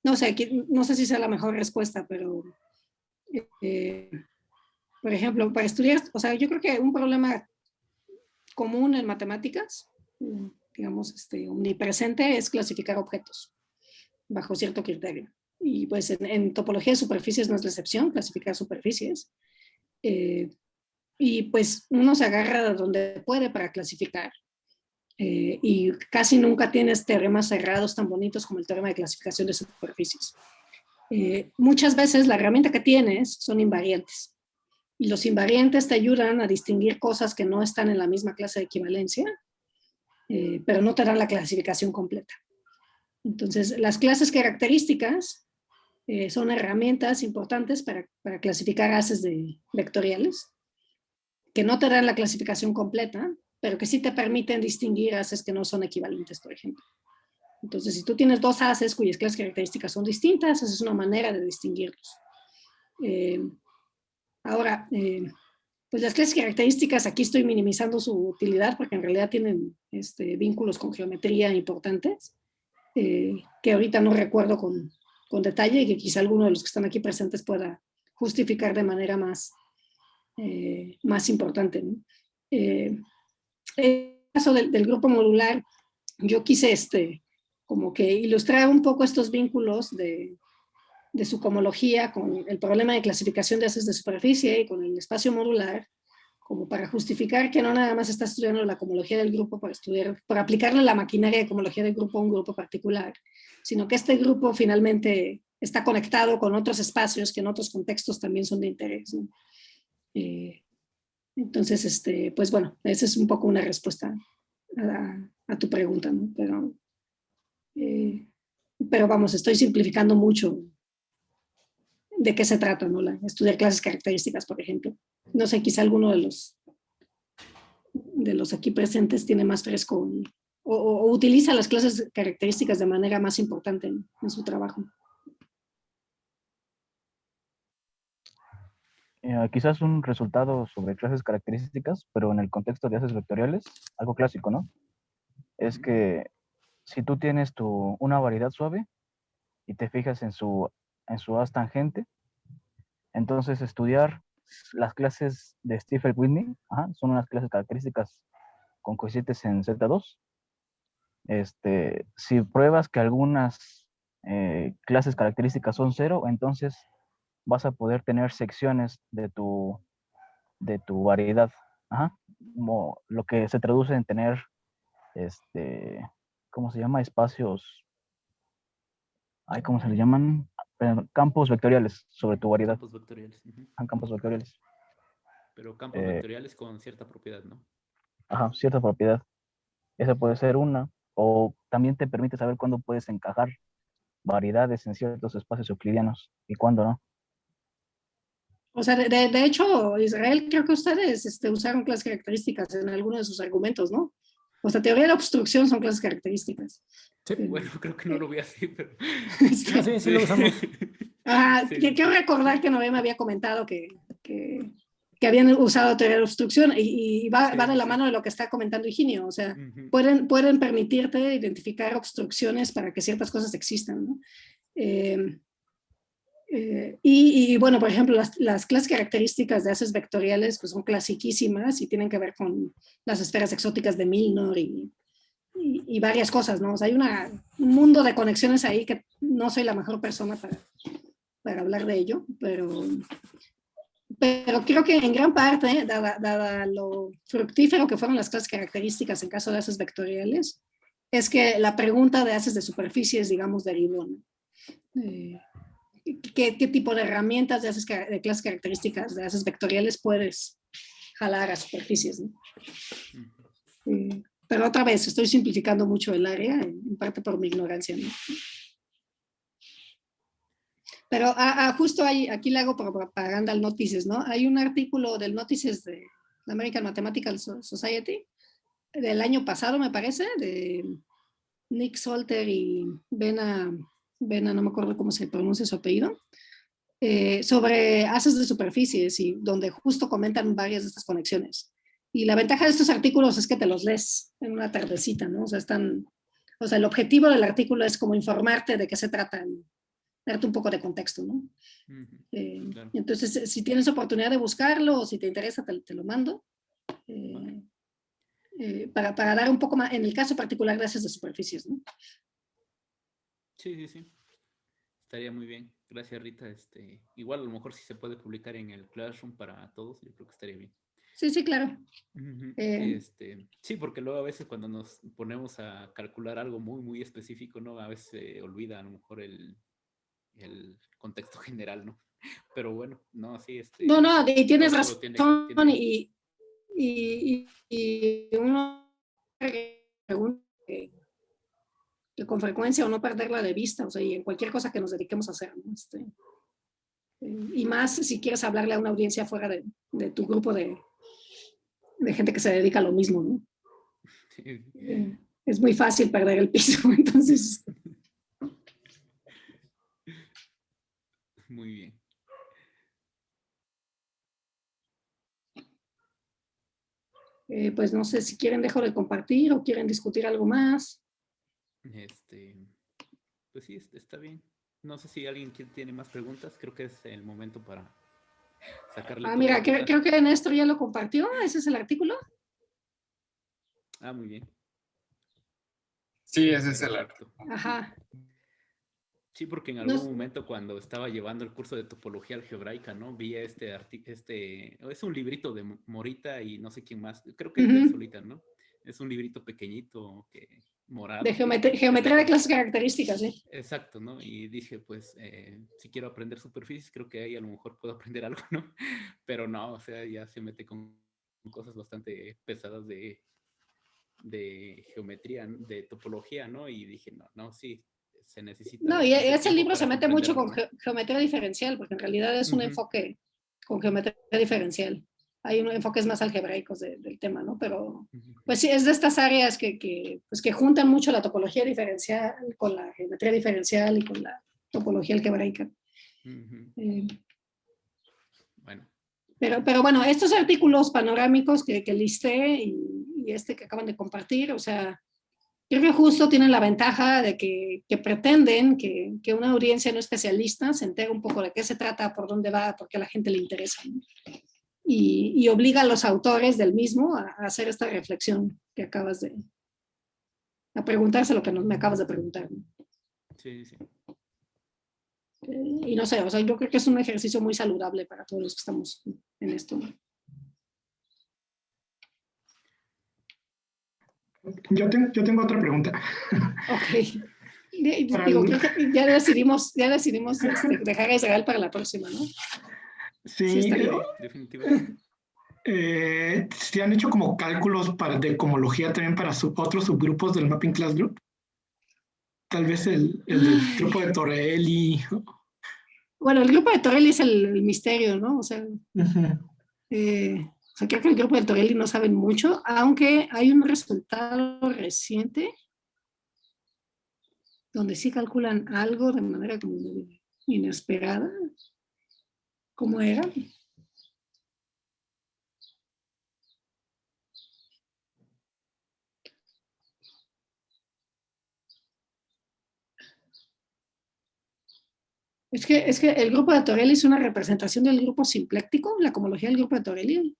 No sé, no sé si sea la mejor respuesta, pero, por ejemplo, para estudiar, o sea, yo creo que un problema común en matemáticas, digamos, omnipresente, es clasificar objetos bajo cierto criterio. Y pues en topología de superficies no es la excepción, clasificar superficies. Y pues uno se agarra de donde puede para clasificar. Y casi nunca tienes teoremas cerrados tan bonitos como el teorema de clasificación de superficies. Muchas veces la herramienta que tienes son invariantes. Y los invariantes te ayudan a distinguir cosas que no están en la misma clase de equivalencia, pero no te dan la clasificación completa. Entonces, las clases características son herramientas importantes para clasificar haces vectoriales, que no te dan la clasificación completa, pero que sí te permiten distinguir haces que no son equivalentes, por ejemplo. Entonces, si tú tienes dos haces cuyas clases características son distintas, esa es una manera de distinguirlos. Ahora, pues las clases características, aquí estoy minimizando su utilidad porque en realidad tienen vínculos con geometría importantes, que ahorita no recuerdo con detalle y que quizá alguno de los que están aquí presentes pueda justificar de manera más importante, ¿no? En el caso del grupo modular, yo quise como que ilustrar un poco estos vínculos de su cohomología con el problema de clasificación de haces de superficie y con el espacio modular, como para justificar que no nada más está estudiando la cohomología del grupo para aplicarle la maquinaria de cohomología del grupo a un grupo particular, sino que este grupo finalmente está conectado con otros espacios que en otros contextos también son de interés, ¿no? Entonces, pues bueno, esa es un poco una respuesta a tu pregunta, ¿no? Pero vamos, estoy simplificando mucho de qué se trata, ¿no? Estudiar clases características, por ejemplo. No sé, quizá alguno de los aquí presentes tiene más fresco o utiliza las clases características de manera más importante en su trabajo. Quizás un resultado sobre clases características, pero en el contexto de haces vectoriales, algo clásico, ¿no? Es que si tú tienes una variedad suave y te fijas en su haz tangente, entonces estudiar las clases de Stiefel-Whitney, son unas clases características con coeficientes en Z2. Si pruebas que algunas clases características son 0, entonces vas a poder tener secciones de tu variedad. Como lo que se traduce en tener, ¿cómo se llama? Espacios, ¿cómo se le llaman? Campos vectoriales sobre tu variedad. Campos vectoriales. Campos vectoriales. Pero campos vectoriales con cierta propiedad, ¿no? Cierta propiedad. Esa puede ser una. O también te permite saber cuándo puedes encajar variedades en ciertos espacios euclidianos y cuándo no. O sea, de hecho, Israel, creo que ustedes usaron clases características en algunos de sus argumentos, ¿no? O sea, teoría de la obstrucción son clases características. Sí. Bueno, creo que no lo vi así, pero... sí lo usamos. Sí. Quiero recordar que Noé me había comentado que habían usado teoría de obstrucción y va de la mano de lo que está comentando Higinio. O sea, pueden permitirte identificar obstrucciones para que ciertas cosas existan, ¿no? Y bueno, por ejemplo, las clases características de haces vectoriales pues son clasiquísimas y tienen que ver con las esferas exóticas de Milnor y varias cosas, ¿no? O sea, hay un mundo de conexiones ahí que no soy la mejor persona para hablar de ello, pero creo que en gran parte, dada lo fructífero que fueron las clases características en caso de haces vectoriales, es que la pregunta de haces de superficies, digamos, derivó, ¿no? ¿Qué tipo de herramientas de clases características de haces vectoriales puedes jalar a superficies, ¿no? Pero otra vez, estoy simplificando mucho el área, en parte por mi ignorancia, ¿no? Pero justo aquí le hago propaganda al Notices, ¿no? Hay un artículo del Notices de la American Mathematical Society del año pasado, me parece, de Nick Solter y Bena, no me acuerdo cómo se pronuncia su apellido, sobre haces de superficies y donde justo comentan varias de estas conexiones. Y la ventaja de estos artículos es que te los lees en una tardecita, ¿no? O sea, el objetivo del artículo es como informarte de qué se trata, darte un poco de contexto, ¿no? Claro. Entonces, si tienes oportunidad de buscarlo o si te interesa, te lo mando. Para dar un poco más, en el caso particular de haces de superficies, ¿no? Sí. Estaría muy bien. Gracias, Rita. Igual a lo mejor si se puede publicar en el Classroom para todos, yo creo que estaría bien. Sí, claro. Sí, porque luego a veces cuando nos ponemos a calcular algo muy, muy específico, ¿no? A veces se olvida a lo mejor el contexto general, ¿no? Pero bueno, no, sí. No, y tienes razón. Tiene... Y uno pregunta que con frecuencia o no perderla de vista, o sea, y en cualquier cosa que nos dediquemos a hacer, ¿no? Y más si quieres hablarle a una audiencia fuera de tu grupo de gente que se dedica a lo mismo, ¿no? es muy fácil perder el piso, entonces... Muy bien. Pues no sé si quieren dejo de compartir o quieren discutir algo más. Pues sí, está bien. No sé si alguien tiene más preguntas. Creo que es el momento para sacarle. Mira, creo que Néstor ya lo compartió. ¿Ese es el artículo? Muy bien. Sí, ese es el artículo. Ajá. Sí, porque en algún momento cuando estaba llevando el curso de topología algebraica, ¿no? Vi es un librito de Morita y no sé quién más, creo que es de Solita, ¿no? Es un librito pequeñito, morado. De geometría de clases características, sí. Exacto, ¿no? Y dije, pues, si quiero aprender superficies, creo que ahí a lo mejor puedo aprender algo, ¿no? Pero no, o sea, ya se mete con cosas bastante pesadas de geometría, de topología, ¿no? Y dije, no, sí. Se necesita. No, y ese libro se mete mucho con geometría diferencial, porque en realidad es un enfoque con geometría diferencial. Hay enfoques más algebraicos del tema, ¿no? Pero, pues sí, es de estas áreas que juntan mucho la topología diferencial con la geometría diferencial y con la topología algebraica. Bueno. Pero bueno, estos artículos panorámicos que listé y que acaban de compartir, o sea, creo que justo tienen la ventaja de que pretenden que una audiencia no especialista se entere un poco de qué se trata, por dónde va, por qué a la gente le interesa, ¿no? Y obliga a los autores del mismo a hacer esta reflexión que acabas a preguntarse lo que me acabas de preguntar, ¿no? Sí, sí. Y no sé, o sea, yo creo que es un ejercicio muy saludable para todos los que estamos en esto, ¿no? Yo tengo otra pregunta. Ok. Digo, creo que ya decidimos dejar a Israel para la próxima, ¿no? Sí, definitivamente. ¿Se han hecho como cálculos de cohomología también para otros subgrupos del Mapping Class Group? Tal vez el del grupo de Torelli. Bueno, el grupo de Torelli es el misterio, ¿no? O sea, creo que el grupo de Torelli no saben mucho, aunque hay un resultado reciente donde sí calculan algo de manera como inesperada. ¿Cómo era? Es que el grupo de Torelli es una representación del grupo simpléctico, la cohomología del grupo de Torelli,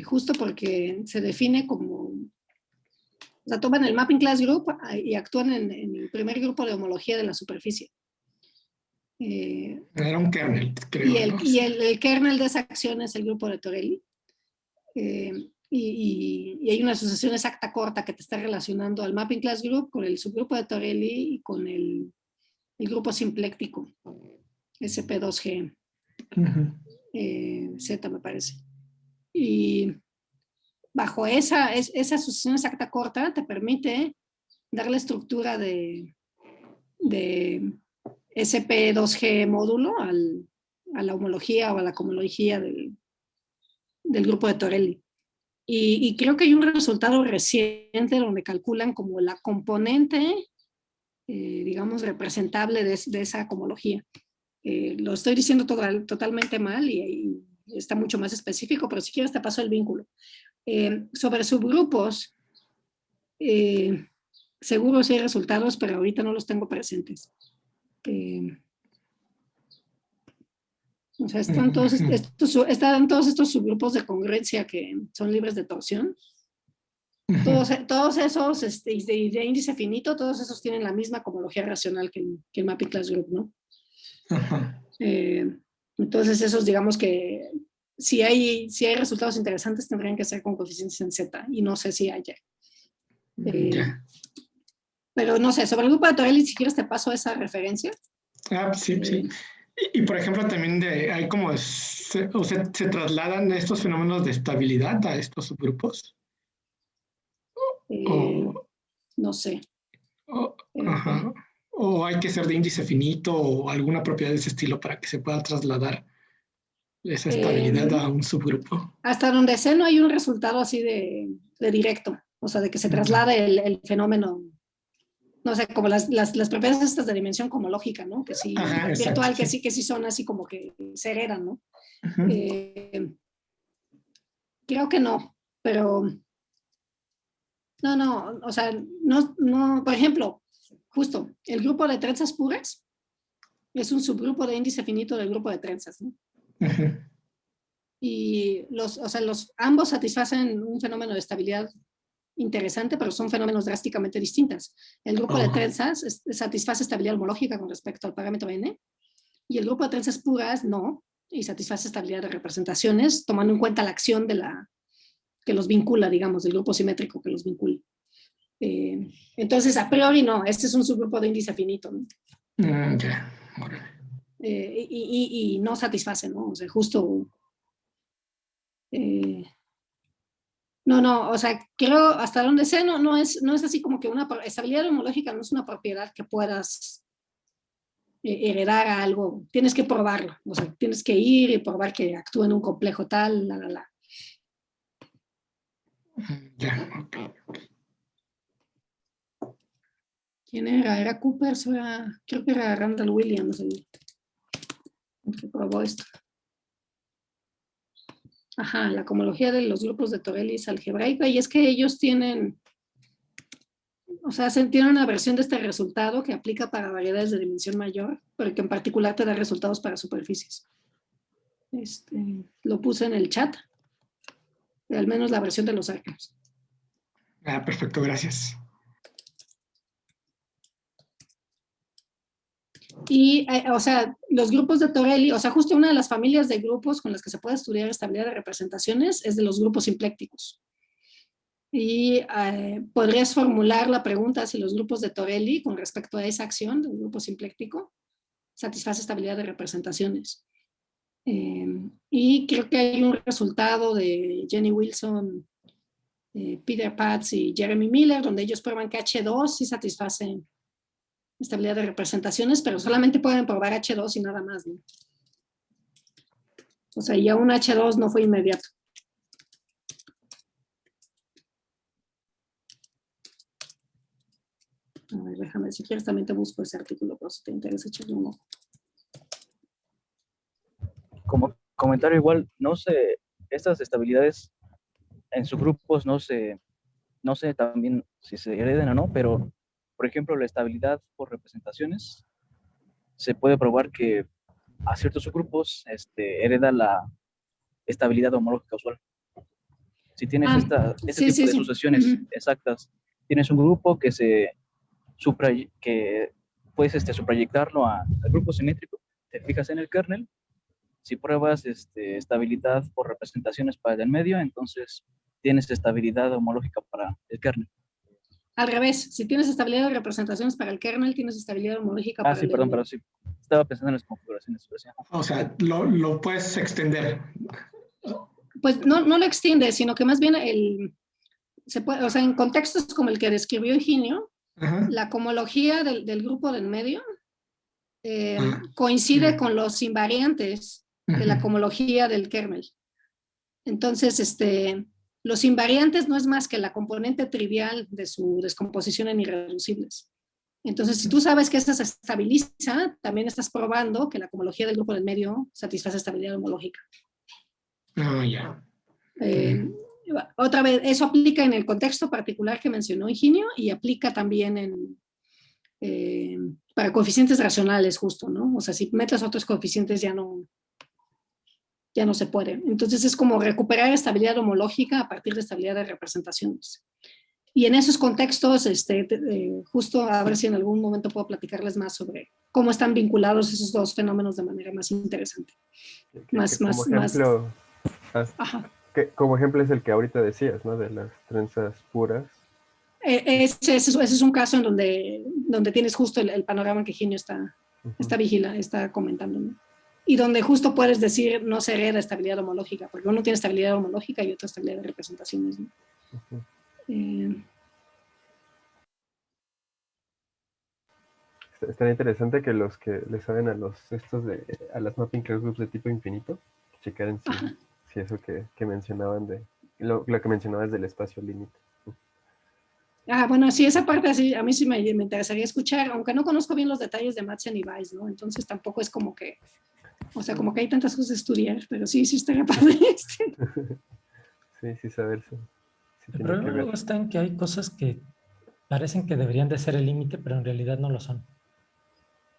justo porque se define como, o sea, toman el Mapping Class Group y actúan en el primer grupo de homología de la superficie. Era un kernel, creo. Y el kernel de esa acción es el grupo de Torelli. Y hay una asociación exacta corta que te está relacionando al Mapping Class Group con el subgrupo de Torelli y con el grupo simpléctico, SP2G, Z me parece. Y bajo esa asociación exacta corta te permite dar la estructura de SP2G módulo a la homología o a la cohomología del grupo de Torelli. Y creo que hay un resultado reciente donde calculan como la componente digamos, representable de esa cohomología. Lo estoy diciendo totalmente mal y está mucho más específico, pero si quieres te paso el vínculo. Sobre subgrupos, seguro sí hay resultados, pero ahorita no los tengo presentes. O sea, están todos estos subgrupos de congruencia que son libres de torsión. Todos esos, de índice finito, todos esos tienen la misma cohomología racional que el Mapping Class Group, ¿no? Entonces esos, digamos que si hay resultados interesantes tendrían que ser con coeficientes en Z, y no sé si hay. Pero no sé, sobre el grupo de Torelli, si quieres te paso esa referencia. Sí, sí. Y por ejemplo también hay como, se trasladan estos fenómenos de estabilidad a estos subgrupos. No sé. O hay que ser de índice finito o alguna propiedad de ese estilo para que se pueda trasladar esa estabilidad a un subgrupo. Hasta donde sé no hay un resultado así de directo. O sea, de que se traslade el fenómeno, no sé, como las propiedades estas de dimensión comológica, ¿no? Que sí, Ajá, exacto, virtual, sí. que sí son así como que se heredan, ¿no? Ujú. Creo que no, pero no, o sea, no, por ejemplo, justo, el grupo de trenzas puras es un subgrupo de índice finito del grupo de trenzas, ¿no? Ujú. Y ambos satisfacen un fenómeno de estabilidad interesante, pero son fenómenos drásticamente distintos. El grupo de trenzas satisface estabilidad homológica con respecto al parámetro n, y el grupo de trenzas puras no, y satisface estabilidad de representaciones, tomando en cuenta la acción que los vincula, digamos, del grupo simétrico que los vincula. Entonces, a priori no, este es un subgrupo de índice finito, ¿no? Ya, órale. Y no satisface, ¿no? O sea, justo... no, o sea, creo hasta donde sé, no es así como que una estabilidad homológica no es una propiedad que puedas heredar a algo, tienes que probarlo, o sea, tienes que ir y probar que actúa en un complejo tal, la. Ya, ok. ¿Quién era? ¿Era Cooper? Creo que era Randall Williams el que probó esto. Ajá, la cohomología de los grupos de Torelli es algebraica, y es que ellos tienen, o sea, tienen una versión de este resultado que aplica para variedades de dimensión mayor, pero que en particular te da resultados para superficies. Lo puse en el chat, al menos la versión de los arcos. Ah, perfecto, gracias. Y, o sea, los grupos de Torelli, o sea, justo una de las familias de grupos con las que se puede estudiar estabilidad de representaciones es de los grupos simplécticos. Y podrías formular la pregunta si los grupos de Torelli, con respecto a esa acción del grupo simpléctico, satisface estabilidad de representaciones. Y creo que hay un resultado de Jenny Wilson, Peter Patz y Jeremy Miller, donde ellos prueban que H2 sí satisface estabilidad de representaciones, pero solamente pueden probar H2 y nada más, ¿no? O sea, ya un H2 no fue inmediato. A ver, déjame, si quieres también te busco ese artículo, pero si te interesa echarle un ojo. Como comentario igual, no sé, estas estabilidades en sus grupos no sé también si se hereden o no, pero por ejemplo la estabilidad por representaciones se puede probar que a ciertos subgrupos hereda la estabilidad homológica usual. Si tienes este sí, tipo de sí. sucesiones exactas, tienes un grupo que puedes suprayectarlo al grupo simétrico, te fijas en el kernel, si pruebas estabilidad por representaciones para el del medio, entonces tienes estabilidad homológica para el kernel. Al revés, si tienes estabilidad de representaciones para el kernel, tienes estabilidad homológica para sí, el perdón, medio. pero sí, estaba pensando en las configuraciones. O sea, lo puedes extender. Pues no lo extiende, sino que más bien o sea, en contextos como el que describió Higinio, la cohomología del grupo del medio coincide con los invariantes de la cohomología del kernel. Entonces, los invariantes no es más que la componente trivial de su descomposición en irreducibles. Entonces, si tú sabes que esa se estabiliza, también estás probando que la cohomología del grupo del medio satisface estabilidad homológica. Ya. Otra vez, eso aplica en el contexto particular que mencionó Higinio y aplica también para coeficientes racionales, justo, ¿no? O sea, si metes otros coeficientes ya no se puede. Entonces es como recuperar estabilidad homológica a partir de estabilidad de representaciones. Y en esos contextos, justo a ver si en algún momento puedo platicarles más sobre cómo están vinculados esos dos fenómenos de manera más interesante. Como ejemplo es el que ahorita decías, ¿no? De las trenzas puras. Ese es un caso en donde tienes justo el panorama que Higinio está comentando, ¿no? Y donde justo puedes decir no se hereda estabilidad homológica, porque uno tiene estabilidad homológica y otra estabilidad de representaciones, ¿no? Está interesante que los que le saben a las mapping class groups de tipo infinito, checar si eso que mencionaban lo que mencionabas del espacio límite. Bueno, sí, esa parte así, a mí sí me interesaría escuchar, aunque no conozco bien los detalles de Madsen y Weiss, ¿no? Entonces tampoco es como que, o sea, como que hay tantas cosas de estudiar, pero sí estaría padre. Sí, saberse. Sí El tiene que problema ver. luego está en que hay cosas que parecen que deberían de ser el límite, pero en realidad no lo son.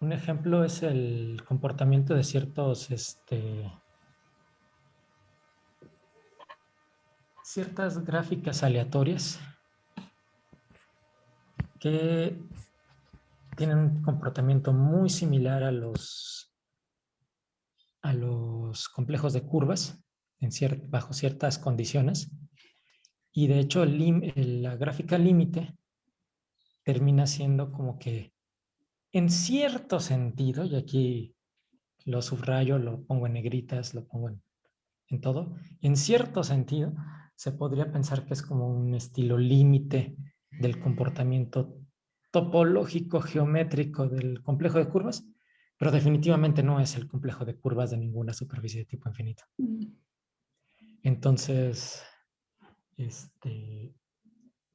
Un ejemplo es el comportamiento de ciertas gráficas aleatorias que tienen un comportamiento muy similar a los complejos de curvas bajo ciertas condiciones. Y de hecho la gráfica límite termina siendo como que en cierto sentido, y aquí lo subrayo, lo pongo en negritas, lo pongo en todo, en cierto sentido se podría pensar que es como un estilo límite del comportamiento topológico geométrico del complejo de curvas, pero definitivamente no es el complejo de curvas de ninguna superficie de tipo infinito. Entonces,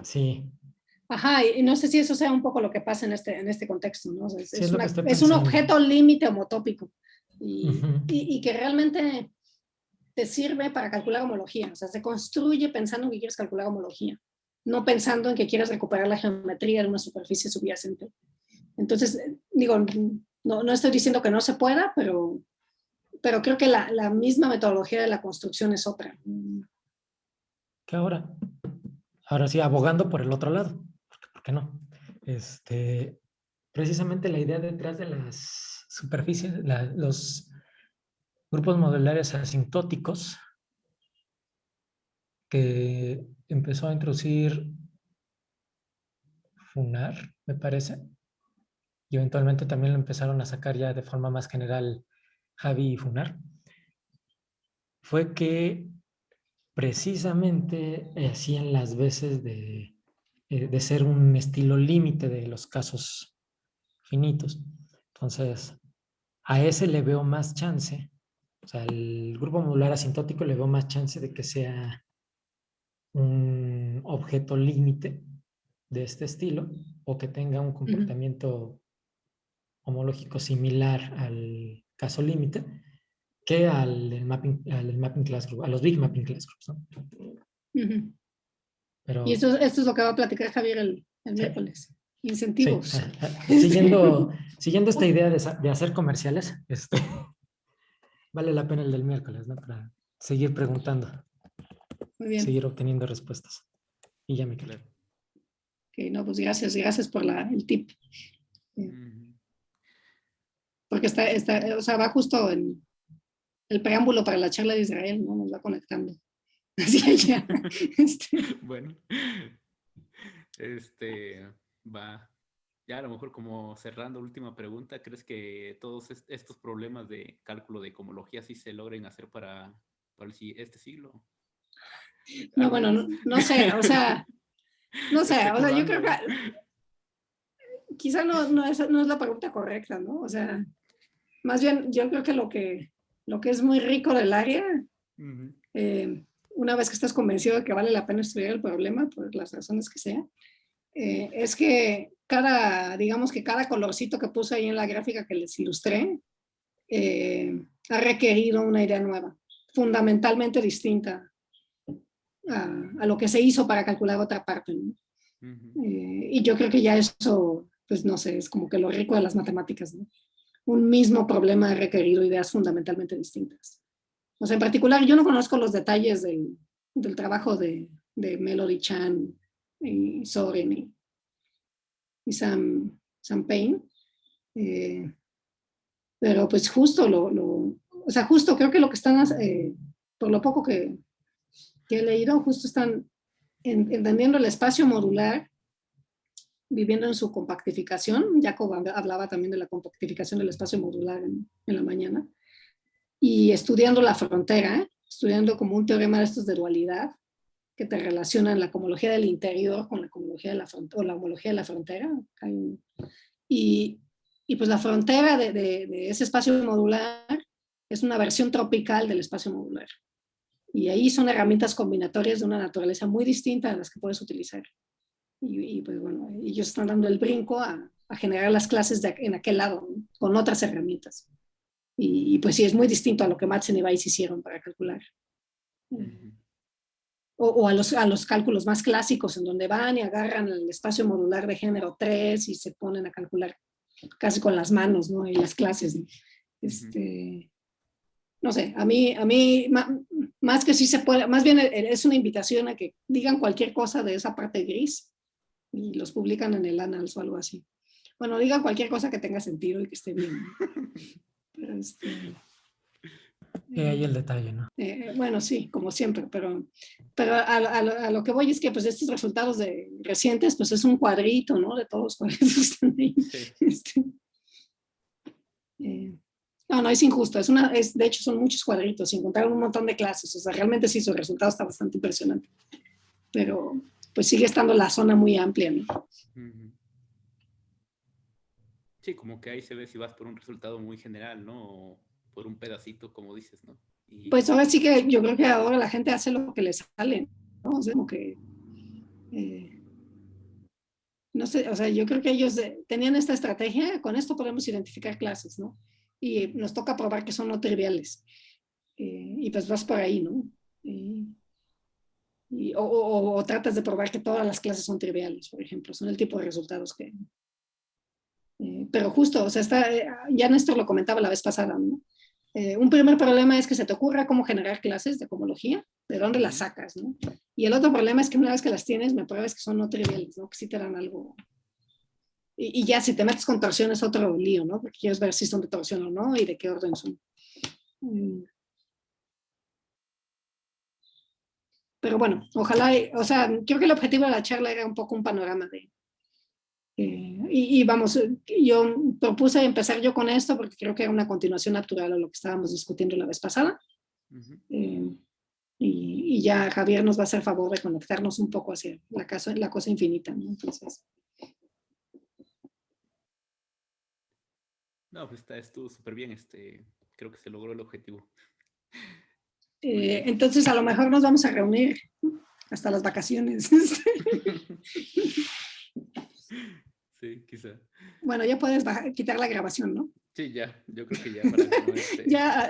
sí. Ajá, y no sé si eso sea un poco lo que pasa en este contexto, ¿no? O sea, Sí, es lo que estoy es un pensando. objeto límite homotópico y que realmente te sirve para calcular homología. O sea, se construye pensando en que quieres calcular homología, no pensando en que quieres recuperar la geometría de una superficie subyacente. Entonces, digo, no estoy diciendo que no se pueda, pero creo que la misma metodología de la construcción es otra. ¿Qué ahora? Ahora sí, abogando por el otro lado. ¿Por qué no? Precisamente la idea detrás de las superficies, los grupos modulares asintóticos que empezó a introducir FUNAR, me parece, y eventualmente también lo empezaron a sacar ya de forma más general Javi y FUNAR, fue que precisamente hacían las veces de ser un estilo límite de los casos finitos. Entonces, a ese le veo más chance, o sea, el grupo modular asintótico le veo más chance de que sea un objeto límite de este estilo o que tenga un comportamiento homológico similar al caso límite que al mapping class group, a los big mapping class groups, ¿no? Pero, y esto es lo que va a platicar Javier el miércoles. Incentivos. Sí. Siguiendo esta idea de hacer comerciales, vale la pena el del miércoles, ¿no? Para seguir preguntando. Muy bien. Seguir obteniendo respuestas. Y ya me quedo. Ok, no, pues gracias por el tip. Porque o sea, va justo en el preámbulo para la charla de Israel, ¿no? Nos va conectando hacia allá. Bueno, va. Ya a lo mejor como cerrando última pregunta, ¿crees que todos estos problemas de cálculo de cohomología sí se logren hacer para este siglo? No, bueno, no sé, o sea, yo creo que quizá no es la pregunta correcta, ¿no? O sea, más bien yo creo que lo que es muy rico del área, una vez que estás convencido de que vale la pena estudiar el problema, por las razones que sea, es que digamos que cada colorcito que puse ahí en la gráfica que les ilustré, ha requerido una idea nueva, fundamentalmente distinta a lo que se hizo para calcular otra parte, ¿no? Y yo creo que ya eso, pues no sé, es como que lo rico de las matemáticas, ¿no? Un mismo problema ha requerido ideas fundamentalmente distintas. O sea, en particular, yo no conozco los detalles del trabajo de Melody Chan y Soren y Sam Payne, pero pues justo o sea, justo creo que lo que están, por lo poco que he leído, justo están entendiendo el espacio modular, viviendo en su compactificación. Jacob hablaba también de la compactificación del espacio modular en la mañana, y estudiando la frontera, estudiando como un teorema de estos de dualidad, que te relacionan la cohomología del interior con la cohomología de la frontera, o la homología de la frontera. Y pues la frontera de ese espacio modular es una versión tropical del espacio modular. Y ahí son herramientas combinatorias de una naturaleza muy distinta a las que puedes utilizar Y pues bueno, ellos están dando el brinco a generar las clases en aquel lado, ¿no? Con otras herramientas. Y pues sí, es muy distinto a lo que Madsen y Weiss hicieron para calcular. O a los cálculos más clásicos, en donde van y agarran el espacio modular de género 3 y se ponen a calcular casi con las manos, ¿no? Y las clases, ¿no? No sé, a mí más que sí se puede, más bien es una invitación a que digan cualquier cosa de esa parte gris y los publican en el Annals o algo así. Bueno, digan cualquier cosa que tenga sentido y que esté bien, ¿no? Pero ahí el detalle, ¿no? Bueno, sí, como siempre, pero a lo que voy es que pues estos resultados recientes, pues es un cuadrito, ¿no? De todos los cuadritos que están ahí. Sí. No, es injusto, de hecho son muchos cuadritos, encontraron un montón de clases, o sea, realmente sí, su resultado está bastante impresionante, pero pues sigue estando la zona muy amplia, ¿no? Sí, como que ahí se ve si vas por un resultado muy general, ¿no? O por un pedacito, como dices, ¿no? Pues ahora sí que yo creo que ahora la gente hace lo que le sale, ¿no? O sea, como que, no sé, o sea, yo creo que ellos tenían esta estrategia, con esto podemos identificar clases, ¿no? Y nos toca probar que son no triviales. Y pues vas por ahí, ¿no? O tratas de probar que todas las clases son triviales, por ejemplo, son el tipo de resultados que... pero justo, o sea, ya Néstor lo comentaba la vez pasada, ¿no? Un primer problema es que se te ocurra cómo generar clases de cohomología, de dónde las sacas, ¿no? Y el otro problema es que una vez que las tienes, me pruebas que son no triviales, ¿no? Que sí te dan algo. Y ya si te metes con torsión es otro lío, ¿no? Porque quieres ver si son de torsión o no y de qué orden son. Pero bueno, ojalá, o sea, creo que el objetivo de la charla era un poco un panorama de... y vamos, yo propuse empezar yo con esto porque creo que era una continuación natural a lo que estábamos discutiendo la vez pasada. Y ya Javier nos va a hacer favor de conectarnos un poco hacia la cosa infinita, ¿no? Entonces... No, pues estuvo súper bien, creo que se logró el objetivo. Entonces a lo mejor nos vamos a reunir hasta las vacaciones. Sí, quizá. Bueno, ya puedes quitar la grabación, ¿no? Sí, ya, yo creo que ya para que no ya